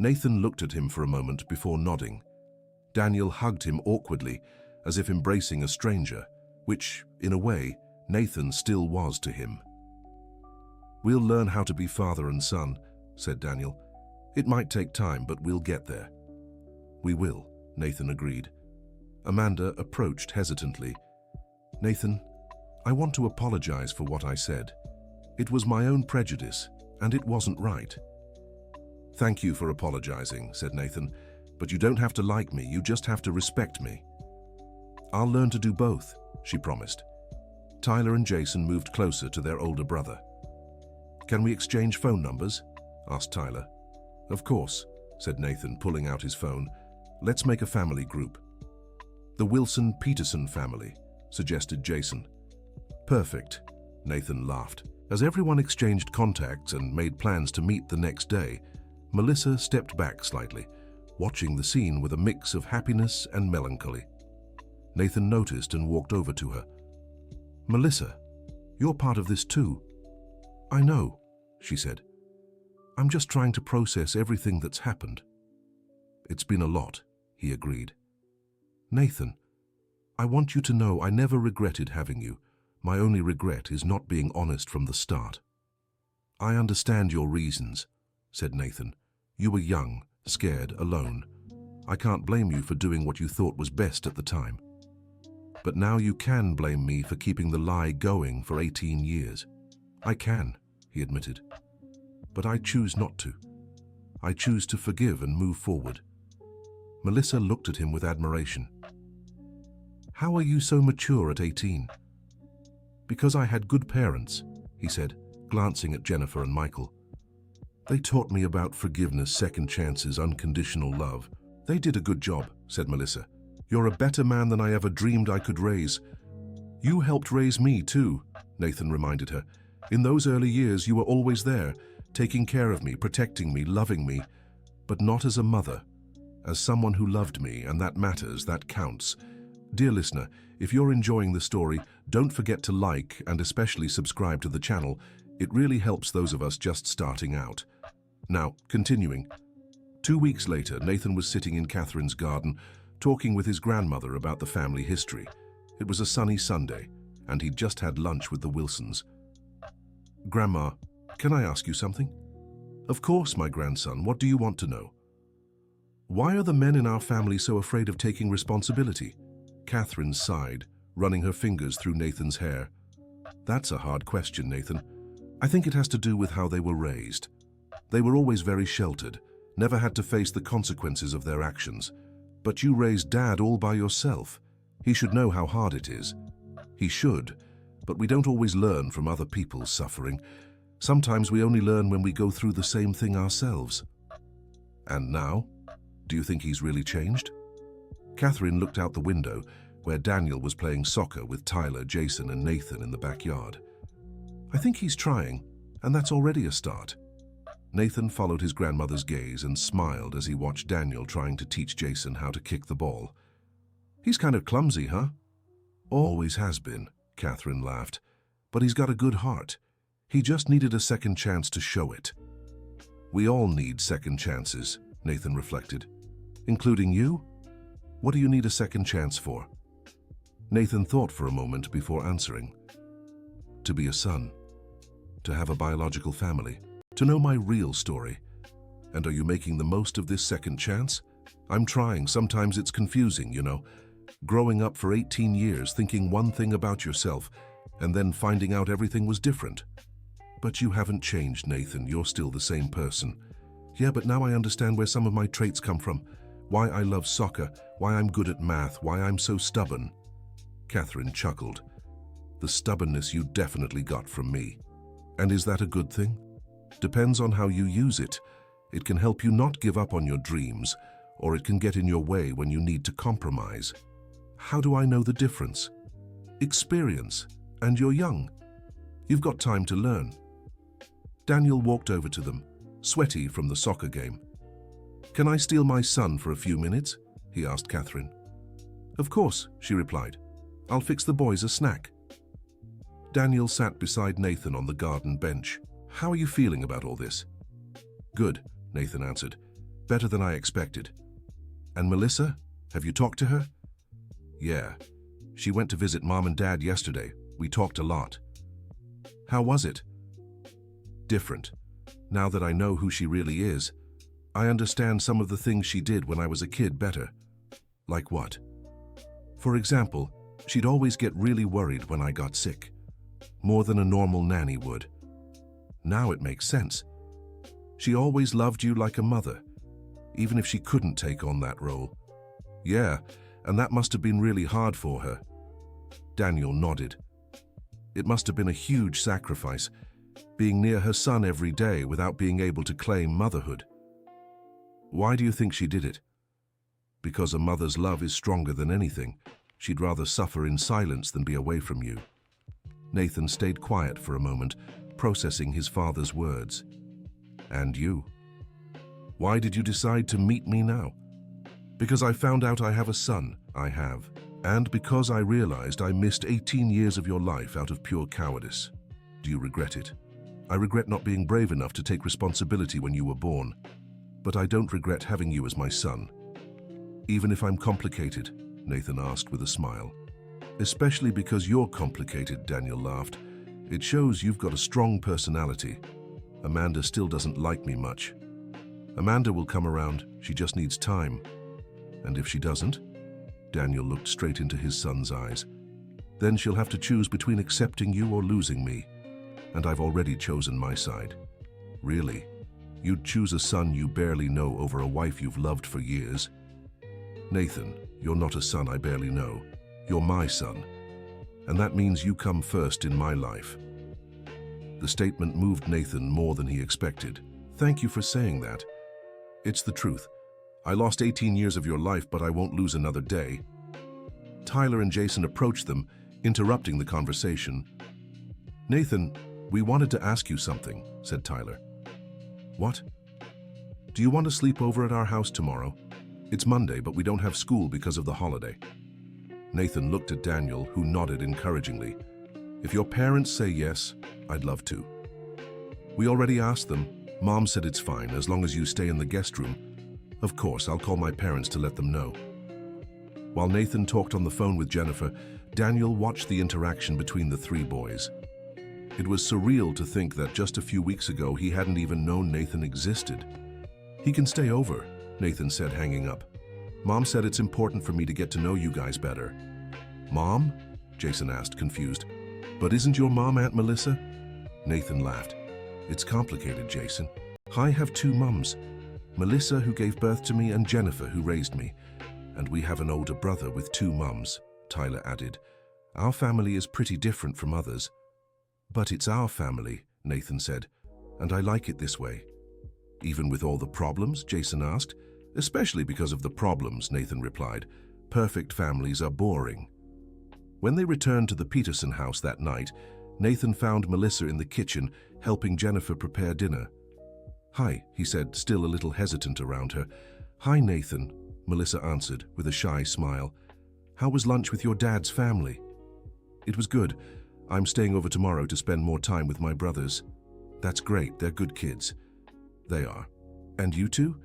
Nathan looked at him for a moment before nodding. Daniel hugged him awkwardly, as if embracing a stranger, which, in a way, Nathan still was to him. We'll learn how to be father and son, said Daniel. It might take time, but we'll get there. We will, Nathan agreed. Amanda approached hesitantly. Nathan, I want to apologize for what I said. It was my own prejudice, and it wasn't right. Thank you for apologizing, said Nathan, but you don't have to like me, you just have to respect me. I'll learn to do both, she promised. Tyler and Jason moved closer to their older brother. Can we exchange phone numbers? Asked Tyler. Of course, said Nathan, pulling out his phone. Let's make a family group. The Wilson-Peterson family, suggested Jason. Perfect, Nathan laughed. As everyone exchanged contacts and made plans to meet the next day, Melissa stepped back slightly, watching the scene with a mix of happiness and melancholy. Nathan noticed and walked over to her. Melissa, you're part of this too. I know, she said. I'm just trying to process everything that's happened. It's been a lot, he agreed. Nathan, I want you to know I never regretted having you. My only regret is not being honest from the start. I understand your reasons, said Nathan. You were young, scared, alone. I can't blame you for doing what you thought was best at the time. But now you can blame me for keeping the lie going for 18 years. I can, he admitted. But I choose not to. I choose to forgive and move forward. Melissa looked at him with admiration. How are you so mature at 18? Because I had good parents, he said, glancing at Jennifer and Michael. They taught me about forgiveness, second chances, unconditional love. They did a good job, said Melissa. You're a better man than I ever dreamed I could raise. You helped raise me too, Nathan reminded her. In those early years, you were always there, taking care of me, protecting me, loving me, but not as a mother, as someone who loved me, and that matters, that counts. Dear listener, if you're enjoying the story, don't forget to like and especially subscribe to the channel. It really helps those of us just starting out. Now, continuing. 2 weeks later, Nathan was sitting in Catherine's garden, talking with his grandmother about the family history. It was a sunny Sunday, and he'd just had lunch with the Wilsons. "Grandma, can I ask you something?" "Of course, my grandson. What do you want to know?" "Why are the men in our family so afraid of taking responsibility?" Catherine sighed, running her fingers through Nathan's hair. "That's a hard question, Nathan. I think it has to do with how they were raised. They were always very sheltered, never had to face the consequences of their actions. But you raised Dad all by yourself. He should know how hard it is." "He should, but we don't always learn from other people's suffering. Sometimes we only learn when we go through the same thing ourselves." "And now? Do you think he's really changed?" Catherine looked out the window, where Daniel was playing soccer with Tyler, Jason, and Nathan in the backyard. "I think he's trying, and that's already a start." Nathan followed his grandmother's gaze and smiled as he watched Daniel trying to teach Jason how to kick the ball. "He's kind of clumsy, huh?" "Always has been," Catherine laughed. "But he's got a good heart. He just needed a second chance to show it." "We all need second chances," Nathan reflected. "Including you? What do you need a second chance for?" Nathan thought for a moment before answering. "To be a son. To have a biological family. To know my real story. And are you making the most of this second chance?" "I'm trying. Sometimes it's confusing, you know. Growing up for 18 years thinking one thing about yourself and then finding out everything was different." "But you haven't changed, Nathan. You're still the same person." "Yeah, but now I understand where some of my traits come from. Why I love soccer, why I'm good at math, why I'm so stubborn." Catherine chuckled. "The stubbornness you definitely got from me. And is that a good thing?" "Depends on how you use it. It can help you not give up on your dreams, or it can get in your way when you need to compromise." "How do I know the difference?" "Experience. And you're young. You've got time to learn." Daniel walked over to them, sweaty from the soccer game. "Can I steal my son for a few minutes?" he asked Catherine. "Of course," she replied. "I'll fix the boys a snack." Daniel sat beside Nathan on the garden bench. "How are you feeling about all this?" "Good," Nathan answered. "Better than I expected." "And Melissa? Have you talked to her?" "Yeah. She went to visit Mom and Dad yesterday. We talked a lot." "How was it?" "Different. Now that I know who she really is, I understand some of the things she did when I was a kid better." "Like what?" "For example, she'd always get really worried when I got sick. More than a normal nanny would. Now it makes sense. She always loved you like a mother, even if she couldn't take on that role." "Yeah, and that must have been really hard for her." Daniel nodded. "It must have been a huge sacrifice, being near her son every day without being able to claim motherhood." "Why do you think she did it?" "Because a mother's love is stronger than anything. She'd rather suffer in silence than be away from you." Nathan stayed quiet for a moment, processing his father's words. "And you? Why did you decide to meet me now?" "Because I found out I have a son." "I have. And because I realized I missed 18 years of your life out of pure cowardice." "Do you regret it?" "I regret not being brave enough to take responsibility when you were born. But I don't regret having you as my son." "Even if I'm complicated?" Nathan asked with a smile. "Especially because you're complicated," Daniel laughed. "It shows you've got a strong personality. Amanda still doesn't like me much." "Amanda will come around. She just needs time." "And if she doesn't?" Daniel looked straight into his son's eyes. "Then she'll have to choose between accepting you or losing me. And I've already chosen my side." "Really? You'd choose a son you barely know over a wife you've loved for years?" "Nathan, you're not a son I barely know. You're my son. And that means you come first in my life." The statement moved Nathan more than he expected. "Thank you for saying that. It's the truth. I lost 18 years of your life, but I won't lose another day." Tyler and Jason approached them, interrupting the conversation. "Nathan, we wanted to ask you something," said Tyler. "What?" "Do you want to sleep over at our house tomorrow? It's Monday, but we don't have school because of the holiday." Nathan looked at Daniel, who nodded encouragingly. "If your parents say yes, I'd love to." "We already asked them. Mom said it's fine, as long as you stay in the guest room." "Of course, I'll call my parents to let them know." While Nathan talked on the phone with Jennifer, Daniel watched the interaction between the three boys. It was surreal to think that just a few weeks ago he hadn't even known Nathan existed. "He can stay over," Nathan said, hanging up. "Mom said it's important for me to get to know you guys better." "Mom?" Jason asked, confused. "But isn't your mom Aunt Melissa?" Nathan laughed. "It's complicated, Jason. I have two mums. Melissa, who gave birth to me, and Jennifer, who raised me. And we have an older brother with two mums," Tyler added. "Our family is pretty different from others." "But it's our family," Nathan said, "and I like it this way." "Even with all the problems?" Jason asked. "Especially because of the problems," Nathan replied. "Perfect families are boring." When they returned to the Peterson house that night, Nathan found Melissa in the kitchen, helping Jennifer prepare dinner. "Hi," he said, still a little hesitant around her. "Hi, Nathan," Melissa answered with a shy smile. "How was lunch with your dad's family?" "It was good. I'm staying over tomorrow to spend more time with my brothers." "That's great. They're good kids." "They are. And you two?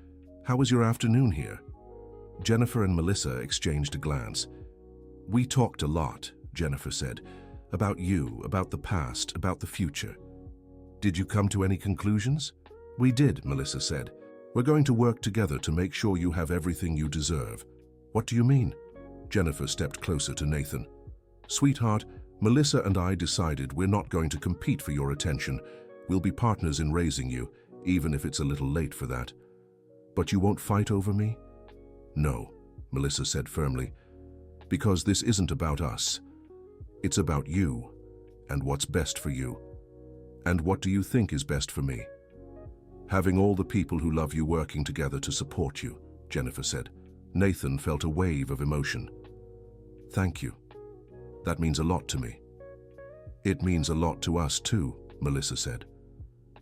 How was your afternoon here?" Jennifer and Melissa exchanged a glance. "We talked a lot," Jennifer said. "About you, about the past, about the future." "Did you come to any conclusions?" "We did," Melissa said. "We're going to work together to make sure you have everything you deserve." "What do you mean?" Jennifer stepped closer to Nathan. "Sweetheart, Melissa and I decided we're not going to compete for your attention. We'll be partners in raising you, even if it's a little late for that." "But you won't fight over me?" "No," Melissa said firmly. "Because this isn't about us. It's about you, and what's best for you. And what do you think is best for me?" "Having all the people who love you working together to support you," Jennifer said. Nathan felt a wave of emotion. "Thank you. That means a lot to me." "It means a lot to us too," Melissa said.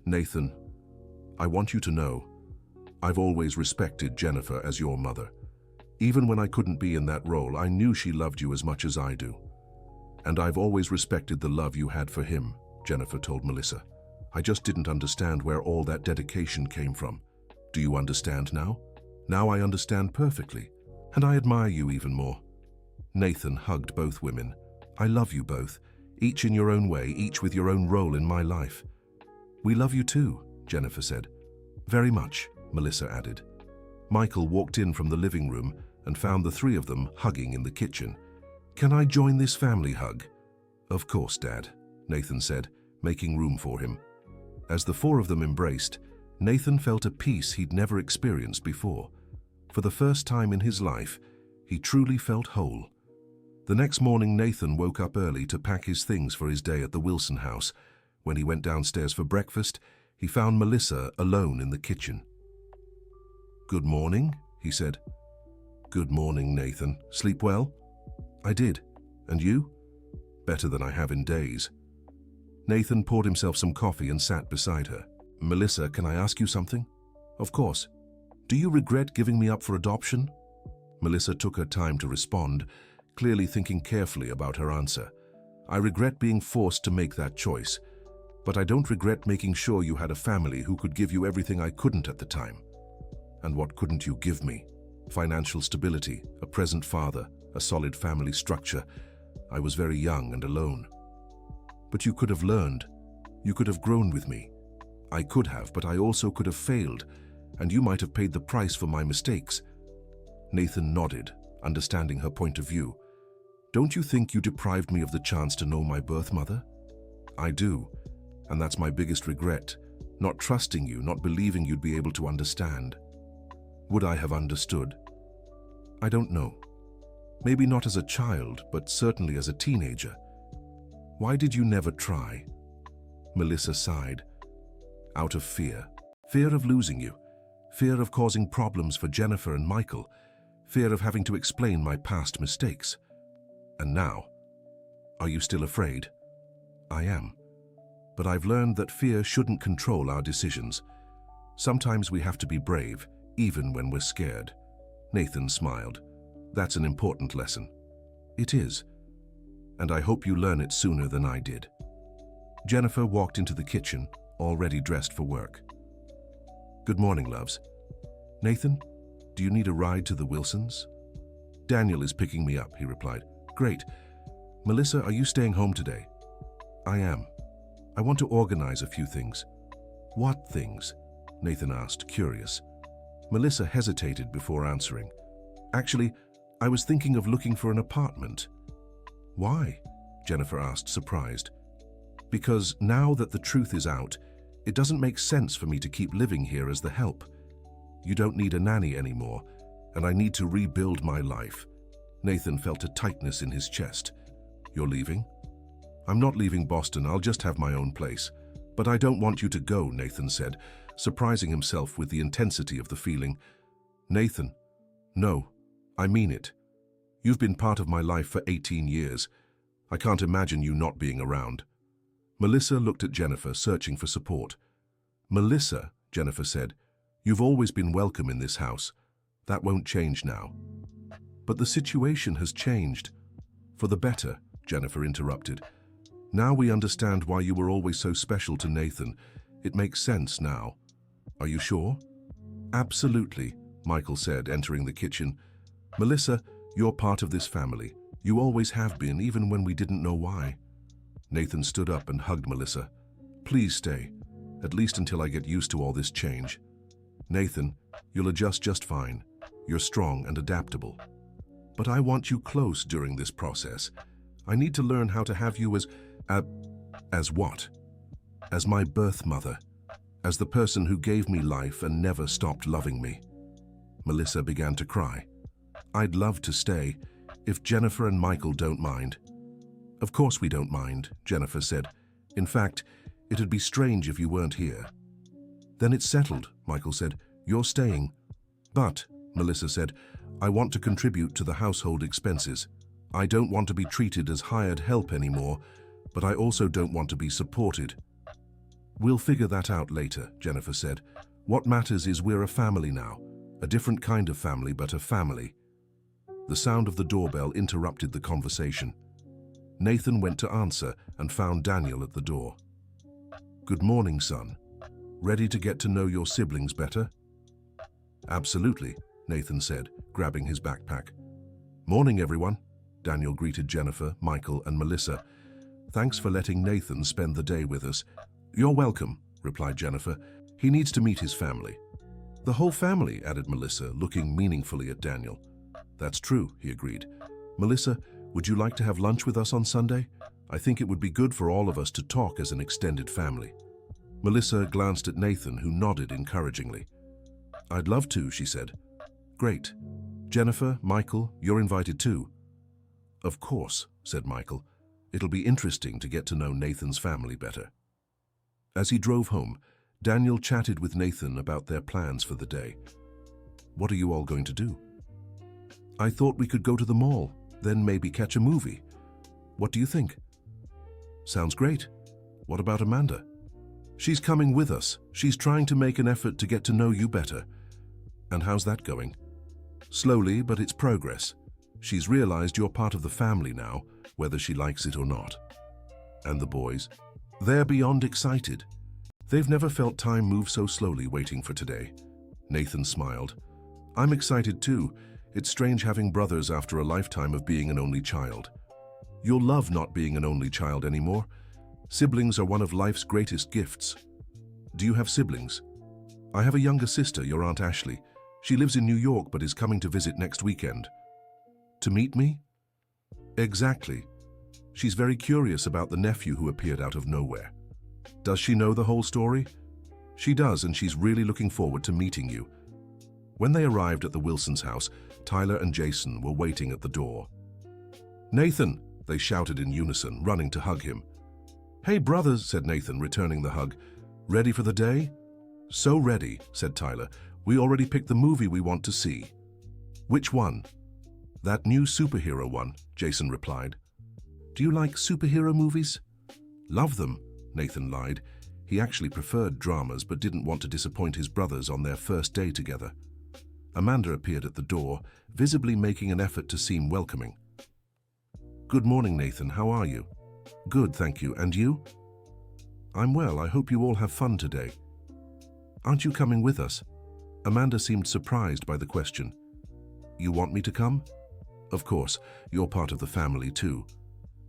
"Nathan, I want you to know, I've always respected Jennifer as your mother. Even when I couldn't be in that role, I knew she loved you as much as I do. And I've always respected the love you had for him," Jennifer told Melissa. "I just didn't understand where all that dedication came from. Do you understand now? Now I understand perfectly, and I admire you even more." Nathan hugged both women. "I love you both, each in your own way, each with your own role in my life." "We love you too," Jennifer said. "Very much," Melissa added. Michael walked in from the living room and found the three of them hugging in the kitchen. "Can I join this family hug?" "Of course, Dad," Nathan said, making room for him. As the four of them embraced, Nathan felt a peace he'd never experienced before. For the first time in his life, he truly felt whole. The next morning, Nathan woke up early to pack his things for his day at the Wilson house. When he went downstairs for breakfast, he found Melissa alone in the kitchen. "Good morning," he said. "Good morning, Nathan. Sleep well?" "I did. And you?" "Better than I have in days." Nathan poured himself some coffee and sat beside her. "Melissa, can I ask you something?" "Of course. Do you regret giving me up for adoption?" Melissa took her time to respond, clearly thinking carefully about her answer. "I regret being forced to make that choice, but I don't regret making sure you had a family who could give you everything I couldn't at the time." "And what couldn't you give me?" "Financial stability, a present father, a solid family structure. I was very young and alone." "But you could have learned. You could have grown with me." "I could have, but I also could have failed, and you might have paid the price for my mistakes." Nathan nodded, understanding her point of view. "Don't you think you deprived me of the chance to know my birth mother?" "I do, and that's my biggest regret, not trusting you, not believing you'd be able to understand." "Would I have understood?" "I don't know. Maybe not as a child, but certainly as a teenager." "Why did you never try?" Melissa sighed. "Out of fear. Fear of losing you. Fear of causing problems for Jennifer and Michael. Fear of having to explain my past mistakes. And now, are you still afraid?" "I am. But I've learned that fear shouldn't control our decisions. Sometimes we have to be brave, even when we're scared." Nathan smiled. "That's an important lesson." "It is. And I hope you learn it sooner than I did." Jennifer walked into the kitchen, already dressed for work. "Good morning, loves. Nathan, do you need a ride to the Wilsons?" "Daniel is picking me up," he replied. "Great. Melissa, are you staying home today? I am. I want to organize a few things. What things? Nathan asked, curious. Melissa hesitated before answering. Actually, I was thinking of looking for an apartment. Why? Jennifer asked, surprised. Because now that the truth is out, it doesn't make sense for me to keep living here as the help. You don't need a nanny anymore, and I need to rebuild my life. Nathan felt a tightness in his chest. You're leaving? I'm not leaving Boston, I'll just have my own place. But I don't want you to go, Nathan said, surprising himself with the intensity of the feeling. Nathan, no, I mean it. You've been part of my life for 18 years. I can't imagine you not being around. Melissa looked at Jennifer, searching for support. Melissa, Jennifer said, you've always been welcome in this house. That won't change now. But the situation has changed. For the better, Jennifer interrupted. Now we understand why you were always so special to Nathan. It makes sense now. Are you sure? Absolutely, Michael said, entering the kitchen. Melissa, you're part of this family. You always have been, even when we didn't know why. Nathan stood up and hugged Melissa. Please stay, at least until I get used to all this change. Nathan, you'll adjust just fine. You're strong and adaptable. But I want you close during this process. I need to learn how to have you as what? As my birth mother. As the person who gave me life and never stopped loving me. Melissa began to cry. I'd love to stay, if Jennifer and Michael don't mind. Of course we don't mind, Jennifer said. In fact, it'd be strange if you weren't here. Then it's settled, Michael said. You're staying. But, Melissa said, I want to contribute to the household expenses. I don't want to be treated as hired help anymore, but I also don't want to be supported. We'll figure that out later, Jennifer said. What matters is we're a family now. A different kind of family, but a family. The sound of the doorbell interrupted the conversation. Nathan went to answer and found Daniel at the door. Good morning, son. Ready to get to know your siblings better? Absolutely, Nathan said, grabbing his backpack. Morning, everyone, Daniel greeted Jennifer, Michael, and Melissa. Thanks for letting Nathan spend the day with us. You're welcome, replied Jennifer. He needs to meet his family. The whole family, added Melissa, looking meaningfully at Daniel. That's true, he agreed. Melissa, would you like to have lunch with us on Sunday? I think it would be good for all of us to talk as an extended family. Melissa glanced at Nathan, who nodded encouragingly. I'd love to, she said. Great. Jennifer, Michael, you're invited too. Of course, said Michael. It'll be interesting to get to know Nathan's family better. As he drove home, Daniel chatted with Nathan about their plans for the day. What are you all going to do? I thought we could go to the mall, then maybe catch a movie. What do you think? Sounds great. What about Amanda? She's coming with us. She's trying to make an effort to get to know you better. And how's that going? Slowly, but it's progress. She's realized you're part of the family now, whether she likes it or not. And the boys? They're beyond excited. They've never felt time move so slowly waiting for today. Nathan smiled. I'm excited too. It's strange having brothers after a lifetime of being an only child. You'll love not being an only child anymore. Siblings are one of life's greatest gifts. Do you have siblings? I have a younger sister, your Aunt Ashley. She lives in New York but is coming to visit next weekend. To meet me? Exactly. She's very curious about the nephew who appeared out of nowhere. Does she know the whole story? She does, and she's really looking forward to meeting you. When they arrived at the Wilsons' house, Tyler and Jason were waiting at the door. Nathan, they shouted in unison, running to hug him. Hey brothers, said Nathan, returning the hug. Ready for the day? So ready, said Tyler. We already picked the movie we want to see. Which one? That new superhero one, Jason replied. Do you like superhero movies? Love them, Nathan lied. He actually preferred dramas but didn't want to disappoint his brothers on their first day together. Amanda appeared at the door, visibly making an effort to seem welcoming. Good morning, Nathan. How are you? Good, thank you. And you? I'm well. I hope you all have fun today. Aren't you coming with us? Amanda seemed surprised by the question. You want me to come? Of course. You're part of the family too.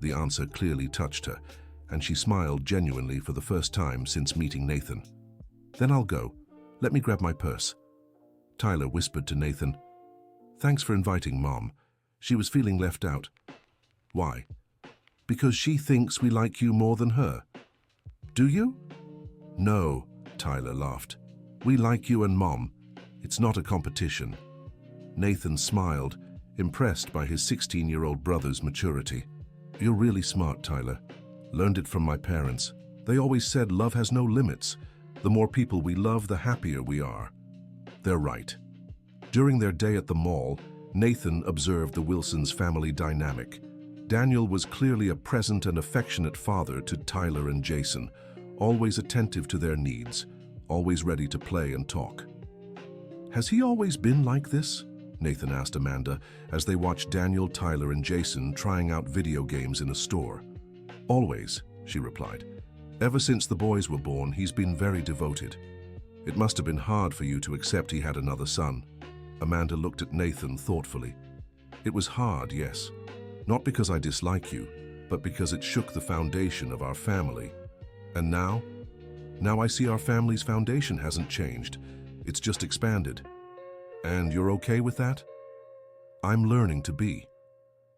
The answer clearly touched her, and she smiled genuinely for the first time since meeting Nathan. "Then I'll go. Let me grab my purse." Tyler whispered to Nathan, "Thanks for inviting Mom. She was feeling left out." "Why?" "Because she thinks we like you more than her." "Do you?" "No," Tyler laughed. "We like you and Mom. It's not a competition." Nathan smiled, impressed by his 16-year-old brother's maturity. "You're really smart, Tyler. Learned it from my parents. They always said love has no limits. The more people we love, the happier we are." They're right. During their day at the mall, Nathan observed the Wilsons' family dynamic. Daniel was clearly a present and affectionate father to Tyler and Jason, always attentive to their needs, always ready to play and talk. "Has he always been like this?" Nathan asked Amanda as they watched Daniel, Tyler, and Jason trying out video games in a store. "Always," she replied. "Ever since the boys were born, he's been very devoted. It must have been hard for you to accept he had another son." Amanda looked at Nathan thoughtfully. "It was hard, yes. Not because I dislike you, but because it shook the foundation of our family. And now? Now I see our family's foundation hasn't changed. It's just expanded. And you're okay with that?" "I'm learning to be.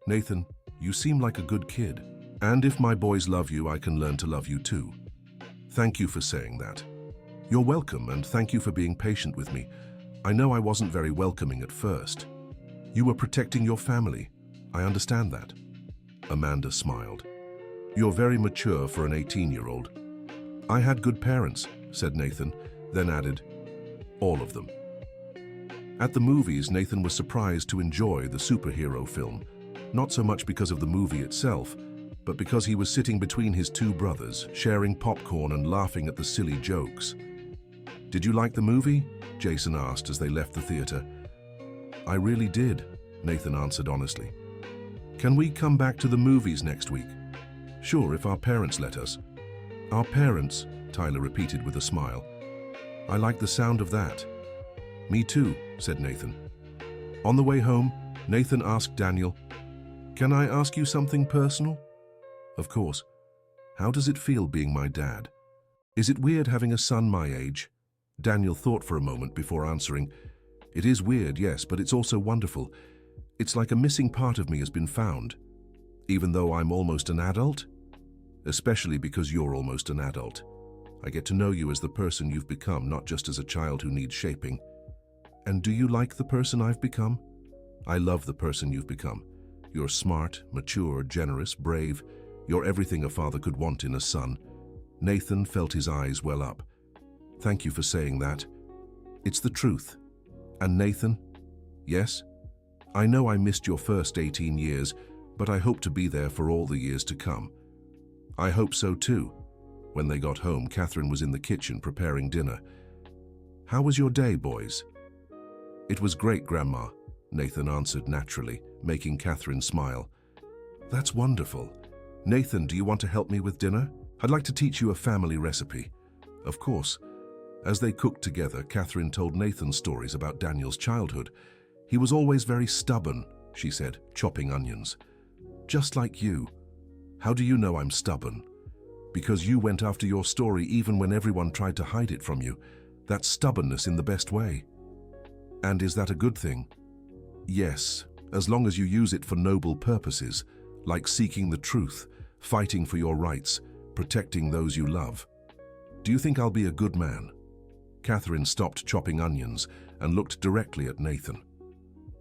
Nathan, you seem like a good kid. And if my boys love you, I can learn to love you too." "Thank you for saying that." "You're welcome, and thank you for being patient with me. I know I wasn't very welcoming at first. You were protecting your family. I understand that." Amanda smiled. "You're very mature for an 18-year-old. "I had good parents," said Nathan, then added, "all of them." At the movies, Nathan was surprised to enjoy the superhero film, not so much because of the movie itself, but because he was sitting between his two brothers, sharing popcorn and laughing at the silly jokes. "Did you like the movie?" Jason asked as they left the theater. "I really did," Nathan answered honestly. "Can we come back to the movies next week?" "Sure, if our parents let us." "Our parents," Tyler repeated with a smile. "I like the sound of that." "Me too," said Nathan. On the way home, Nathan asked Daniel, "Can I ask you something personal?" "Of course. How does it feel being my dad?" "Is it weird having a son my age?" Daniel thought for a moment before answering, "It is weird, yes, but it's also wonderful. It's like a missing part of me has been found. Even though I'm almost an adult?" "Especially because you're almost an adult. I get to know you as the person you've become, not just as a child who needs shaping." "And do you like the person I've become?" "I love the person you've become. You're smart, mature, generous, brave. You're everything a father could want in a son." Nathan felt his eyes well up. "Thank you for saying that. It's the truth." "And Nathan?" "Yes? I know I missed your first 18 years, but I hope to be there for all the years to come." "I hope so too." When they got home, Catherine was in the kitchen preparing dinner. "How was your day, boys?" "It was great, Grandma," Nathan answered naturally, making Catherine smile. "That's wonderful. Nathan, do you want to help me with dinner? I'd like to teach you a family recipe." "Of course." As they cooked together, Catherine told Nathan stories about Daniel's childhood. "He was always very stubborn," she said, chopping onions. "Just like you." "How do you know I'm stubborn?" "Because you went after your story even when everyone tried to hide it from you. That's stubbornness in the best way." "And is that a good thing?" "Yes, as long as you use it for noble purposes, like seeking the truth, fighting for your rights, protecting those you love." "Do you think I'll be a good man?" Catherine stopped chopping onions and looked directly at Nathan.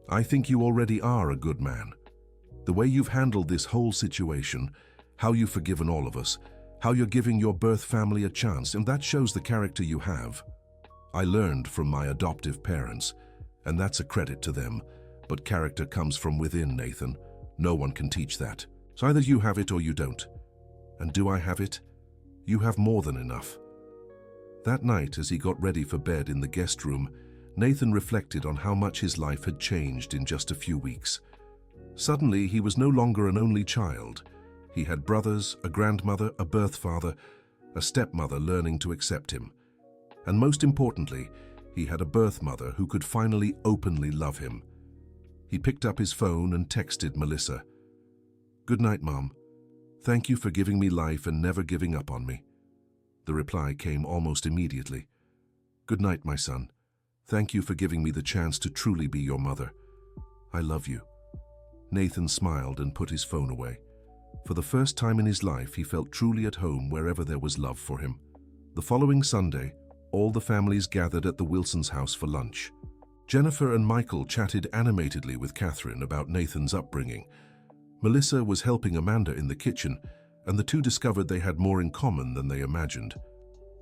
"I think you already are a good man. The way you've handled this whole situation, how you've forgiven all of us, how you're giving your birth family a chance, and that shows the character you have. I learned from my adoptive parents, and that's a credit to them, but character comes from within, Nathan. No one can teach that. So either you have it or you don't. And do I have it? You have more than enough." That night, as he got ready for bed in the guest room, Nathan reflected on how much his life had changed in just a few weeks. Suddenly, he was no longer an only child. He had brothers, a grandmother, a birth father, a stepmother learning to accept him. And most importantly, he had a birth mother who could finally openly love him. He picked up his phone and texted Melissa. "Good night, Mom. Thank you for giving me life and never giving up on me. The reply came almost immediately. Good night, my son. Thank you for giving me the chance to truly be your mother. I love you. Nathan smiled and put his phone away. For the first time in his life, he felt truly at home wherever there was love for him. The following Sunday, all the families gathered at the Wilsons' house for lunch. Jennifer and Michael chatted animatedly with Catherine about Nathan's upbringing. Melissa was helping Amanda in the kitchen, and the two discovered they had more in common than they imagined.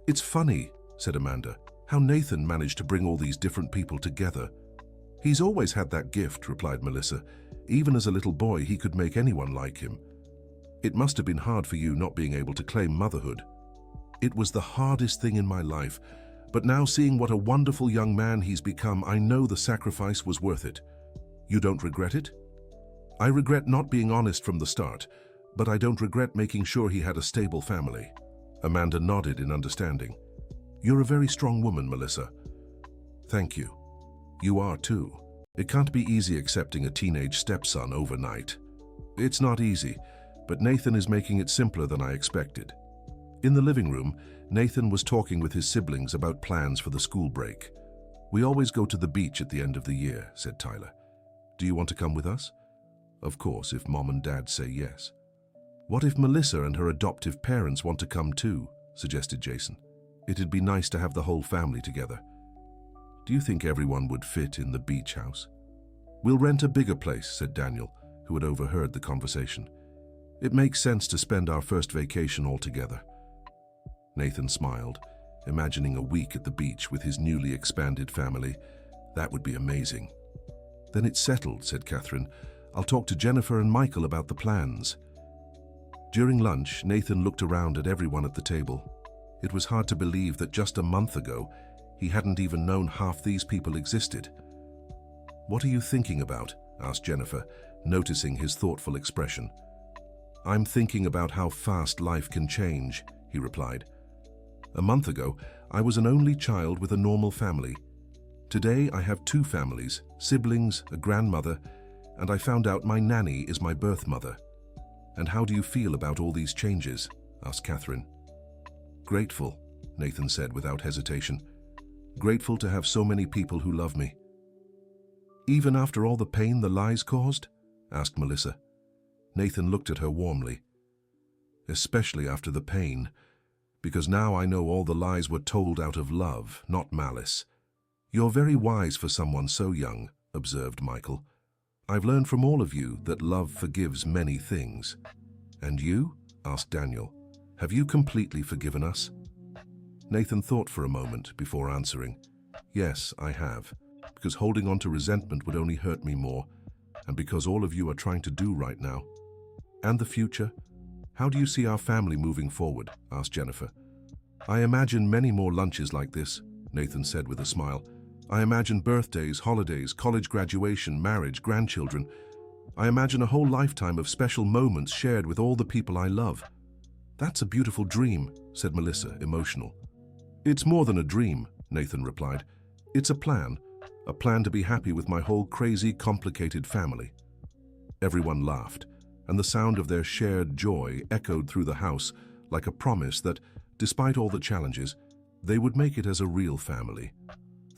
It's funny, said Amanda, how Nathan managed to bring all these different people together. He's always had that gift, replied Melissa. Even as a little boy, he could make anyone like him. It must have been hard for you not being able to claim motherhood. It was the hardest thing in my life, but now seeing what a wonderful young man he's become, I know the sacrifice was worth it. You don't regret it? I regret not being honest from the start, but I don't regret making sure he had a stable family. Amanda nodded in understanding. You're a very strong woman, Melissa. Thank you. You are too. It can't be easy accepting a teenage stepson overnight. It's not easy, but Nathan is making it simpler than I expected. In the living room, Nathan was talking with his siblings about plans for the school break. We always go to the beach at the end of the year, said Tyler. Do you want to come with us? Of course, if Mom and Dad say yes. What if Melissa and her adoptive parents want to come too, suggested Jason. It'd be nice to have the whole family together. Do you think everyone would fit in the beach house? We'll rent a bigger place, said Daniel, who had overheard the conversation. It makes sense to spend our first vacation all together. Nathan smiled, imagining a week at the beach with his newly expanded family. That would be amazing. Then it's settled, said Catherine. I'll talk to Jennifer and Michael about the plans. During lunch, Nathan looked around at everyone at the table. It was hard to believe that just a month ago, he hadn't even known half these people existed. What are you thinking about? Asked Jennifer, noticing his thoughtful expression. I'm thinking about how fast life can change, he replied. A month ago, I was an only child with a normal family. Today, I have two families, siblings, a grandmother, and I found out my nanny is my birth mother. And how do you feel about all these changes? Asked Catherine. Grateful, Nathan said without hesitation. Grateful to have so many people who love me. Even after all the pain the lies caused? Asked Melissa. Nathan looked at her warmly. Especially after the pain, because now I know all the lies were told out of love, not malice. You're very wise for someone so young, observed Michael. I've learned from all of you that love forgives many things. And you? Asked Daniel. Have you completely forgiven us? Nathan thought for a moment before answering. Yes, I have, because holding on to resentment would only hurt me more, and because all of you are trying to do right now. And the future? How do you see our family moving forward? Asked Jennifer. I imagine many more lunches like this, Nathan said with a smile. I imagine birthdays, holidays, college graduation, marriage, grandchildren. I imagine a whole lifetime of special moments shared with all the people I love. That's a beautiful dream, said Melissa, emotional. It's more than a dream, Nathan replied. It's a plan to be happy with my whole crazy, complicated family. Everyone laughed, and the sound of their shared joy echoed through the house like a promise that, despite all the challenges, they would make it as a real family.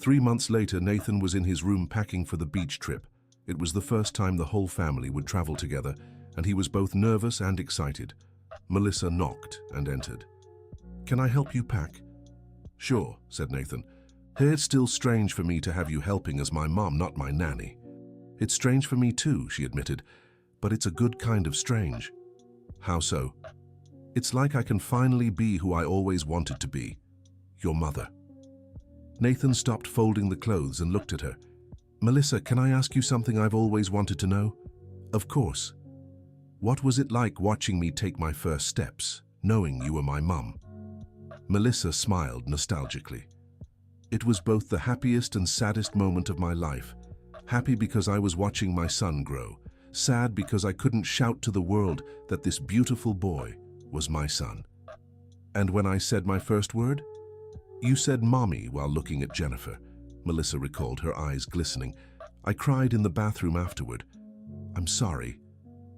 3 months later, Nathan was in his room packing for the beach trip. It was the first time the whole family would travel together, and he was both nervous and excited. Melissa knocked and entered. Can I help you pack? Sure, said Nathan. It's still strange for me to have you helping as my mom, not my nanny. It's strange for me too, she admitted, but it's a good kind of strange. How so? It's like I can finally be who I always wanted to be, your mother. Nathan stopped folding the clothes and looked at her. Melissa, can I ask you something I've always wanted to know? Of course. What was it like watching me take my first steps, knowing you were my mum? Melissa smiled nostalgically. It was both the happiest and saddest moment of my life. Happy because I was watching my son grow. Sad because I couldn't shout to the world that this beautiful boy was my son. And when I said my first word? You said mommy while looking at Jennifer, Melissa recalled, her eyes glistening. I cried in the bathroom afterward. I'm sorry.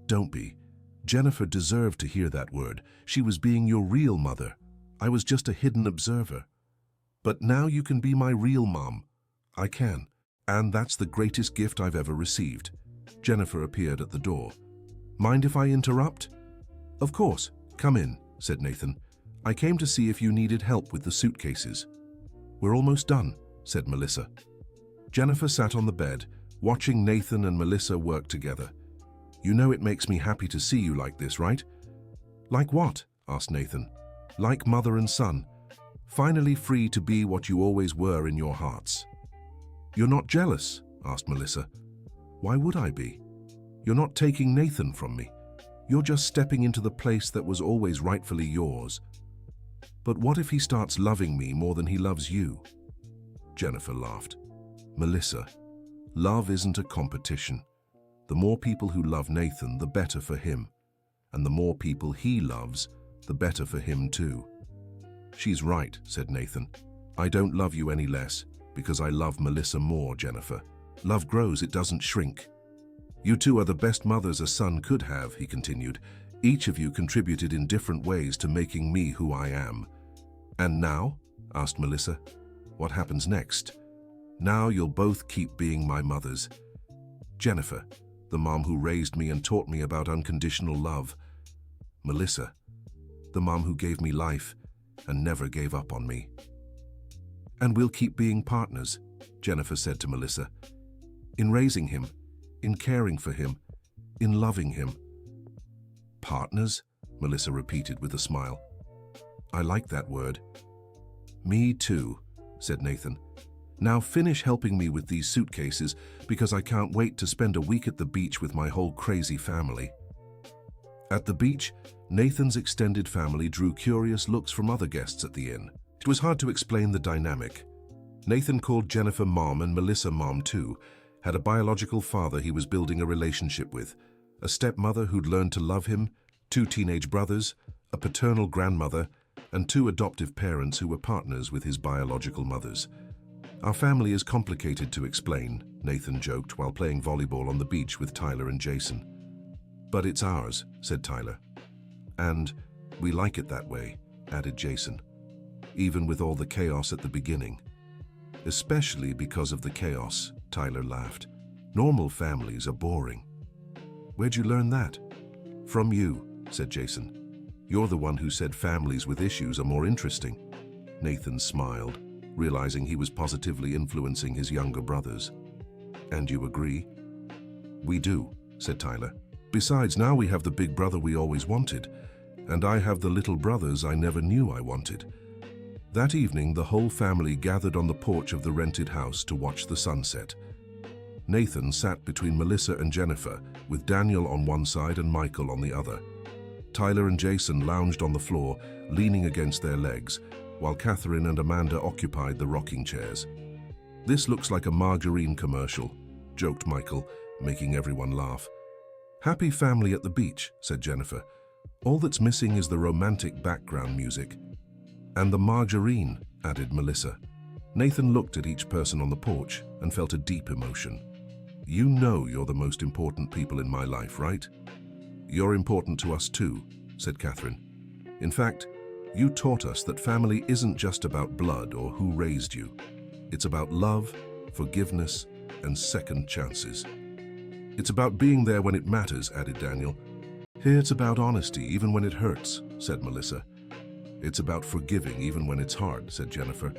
Don't be. Jennifer deserved to hear that word. She was being your real mother. I was just a hidden observer. But now you can be my real mom. I can. And that's the greatest gift I've ever received. Jennifer appeared at the door. Mind if I interrupt? Of course. Come in, said Nathan. I came to see if you needed help with the suitcases. We're almost done, said Melissa. Jennifer sat on the bed, watching Nathan and Melissa work together. You know it makes me happy to see you like this, right? Like what? Asked Nathan. Like mother and son. Finally free to be what you always were in your hearts. You're not jealous? Asked Melissa. Why would I be? You're not taking Nathan from me. You're just stepping into the place that was always rightfully yours. But what if he starts loving me more than he loves you? Jennifer laughed. Melissa, love isn't a competition. The more people who love Nathan, the better for him. And the more people he loves, the better for him too. She's right, said Nathan. I don't love you any less, because I love Melissa more, Jennifer. Love grows, it doesn't shrink. You two are the best mothers a son could have, he continued. Each of you contributed in different ways to making me who I am. And now? Asked Melissa. What happens next? Now you'll both keep being my mothers. Jennifer, the mom who raised me and taught me about unconditional love. Melissa, the mom who gave me life and never gave up on me. And we'll keep being partners, Jennifer said to Melissa. In raising him, in caring for him, in loving him. Partners? Melissa repeated with a smile. I like that word. Me too, said Nathan. Now finish helping me with these suitcases because I can't wait to spend a week at the beach with my whole crazy family. At the beach, Nathan's extended family drew curious looks from other guests at the inn. It was hard to explain the dynamic. Nathan called Jennifer Mom and Melissa Mom too, had a biological father he was building a relationship with, a stepmother who'd learned to love him, 2 teenage brothers, a paternal grandmother, and 2 adoptive parents who were partners with his biological mothers. Our family is complicated to explain, Nathan joked while playing volleyball on the beach with Tyler and Jason. But it's ours, said Tyler. And we like it that way, added Jason, even with all the chaos at the beginning. Especially because of the chaos, Tyler laughed. Normal families are boring. Where'd you learn that? From you, said Jason. You're the one who said families with issues are more interesting. Nathan smiled, realizing he was positively influencing his younger brothers. And you agree? We do, said Tyler. Besides, now we have the big brother we always wanted, and I have the little brothers I never knew I wanted. That evening, the whole family gathered on the porch of the rented house to watch the sunset. Nathan sat between Melissa and Jennifer, with Daniel on one side and Michael on the other. Tyler and Jason lounged on the floor, leaning against their legs, while Catherine and Amanda occupied the rocking chairs. This looks like a margarine commercial, joked Michael, making everyone laugh. Happy family at the beach, said Jennifer. All that's missing is the romantic background music. And the margarine, added Melissa. Nathan looked at each person on the porch and felt a deep emotion. You know you're the most important people in my life, right? You're important to us too, said Catherine. In fact, you taught us that family isn't just about blood or who raised you. It's about love, forgiveness, and second chances. It's about being there when it matters, added Daniel. Here it's about honesty, even when it hurts, said Melissa. It's about forgiving, even when it's hard, said Jennifer.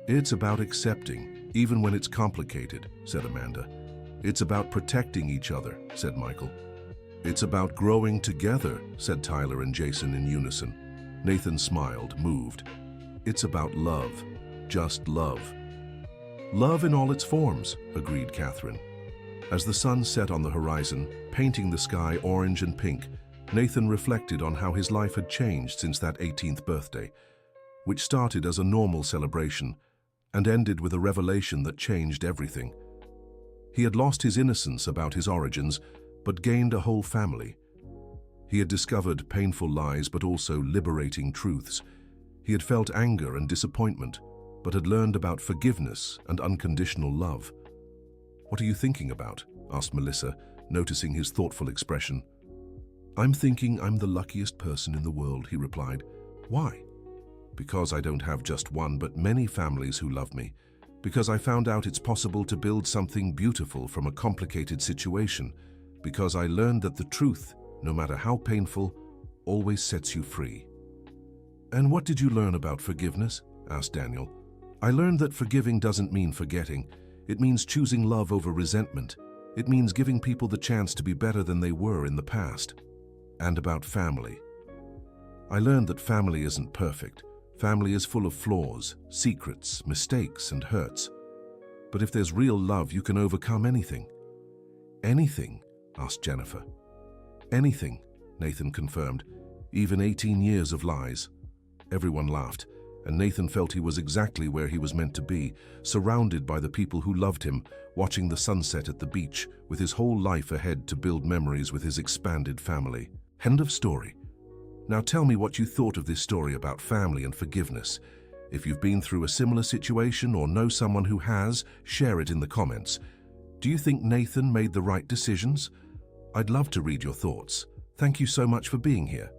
It's about accepting, even when it's complicated, said Amanda. It's about protecting each other, said Michael. It's about growing together, said Tyler and Jason in unison. Nathan smiled, moved. It's about love, just love. Love in all its forms, agreed Catherine. As the sun set on the horizon, painting the sky orange and pink, Nathan reflected on how his life had changed since that 18th birthday, which started as a normal celebration and ended with a revelation that changed everything. He had lost his innocence about his origins, but gained a whole family. He had discovered painful lies, but also liberating truths. He had felt anger and disappointment, but had learned about forgiveness and unconditional love. What are you thinking about? Asked Melissa, noticing his thoughtful expression. I'm thinking I'm the luckiest person in the world, he replied. Why? Because I don't have just one but many families who love me. Because I found out it's possible to build something beautiful from a complicated situation. Because I learned that the truth, no matter how painful, always sets you free. And what did you learn about forgiveness? Asked Daniel. I learned that forgiving doesn't mean forgetting. It means choosing love over resentment. It means giving people the chance to be better than they were in the past. And about family. I learned that family isn't perfect. Family is full of flaws, secrets, mistakes, and hurts. But if there's real love, you can overcome anything. Anything? Asked Jennifer. Anything, Nathan confirmed. Even 18 years of lies. Everyone laughed, and Nathan felt he was exactly where he was meant to be, surrounded by the people who loved him, watching the sunset at the beach, with his whole life ahead to build memories with his expanded family. End of story. Now tell me what you thought of this story about family and forgiveness. If you've been through a similar situation or know someone who has, share it in the comments. Do you think Nathan made the right decisions? I'd love to read your thoughts. Thank you so much for being here.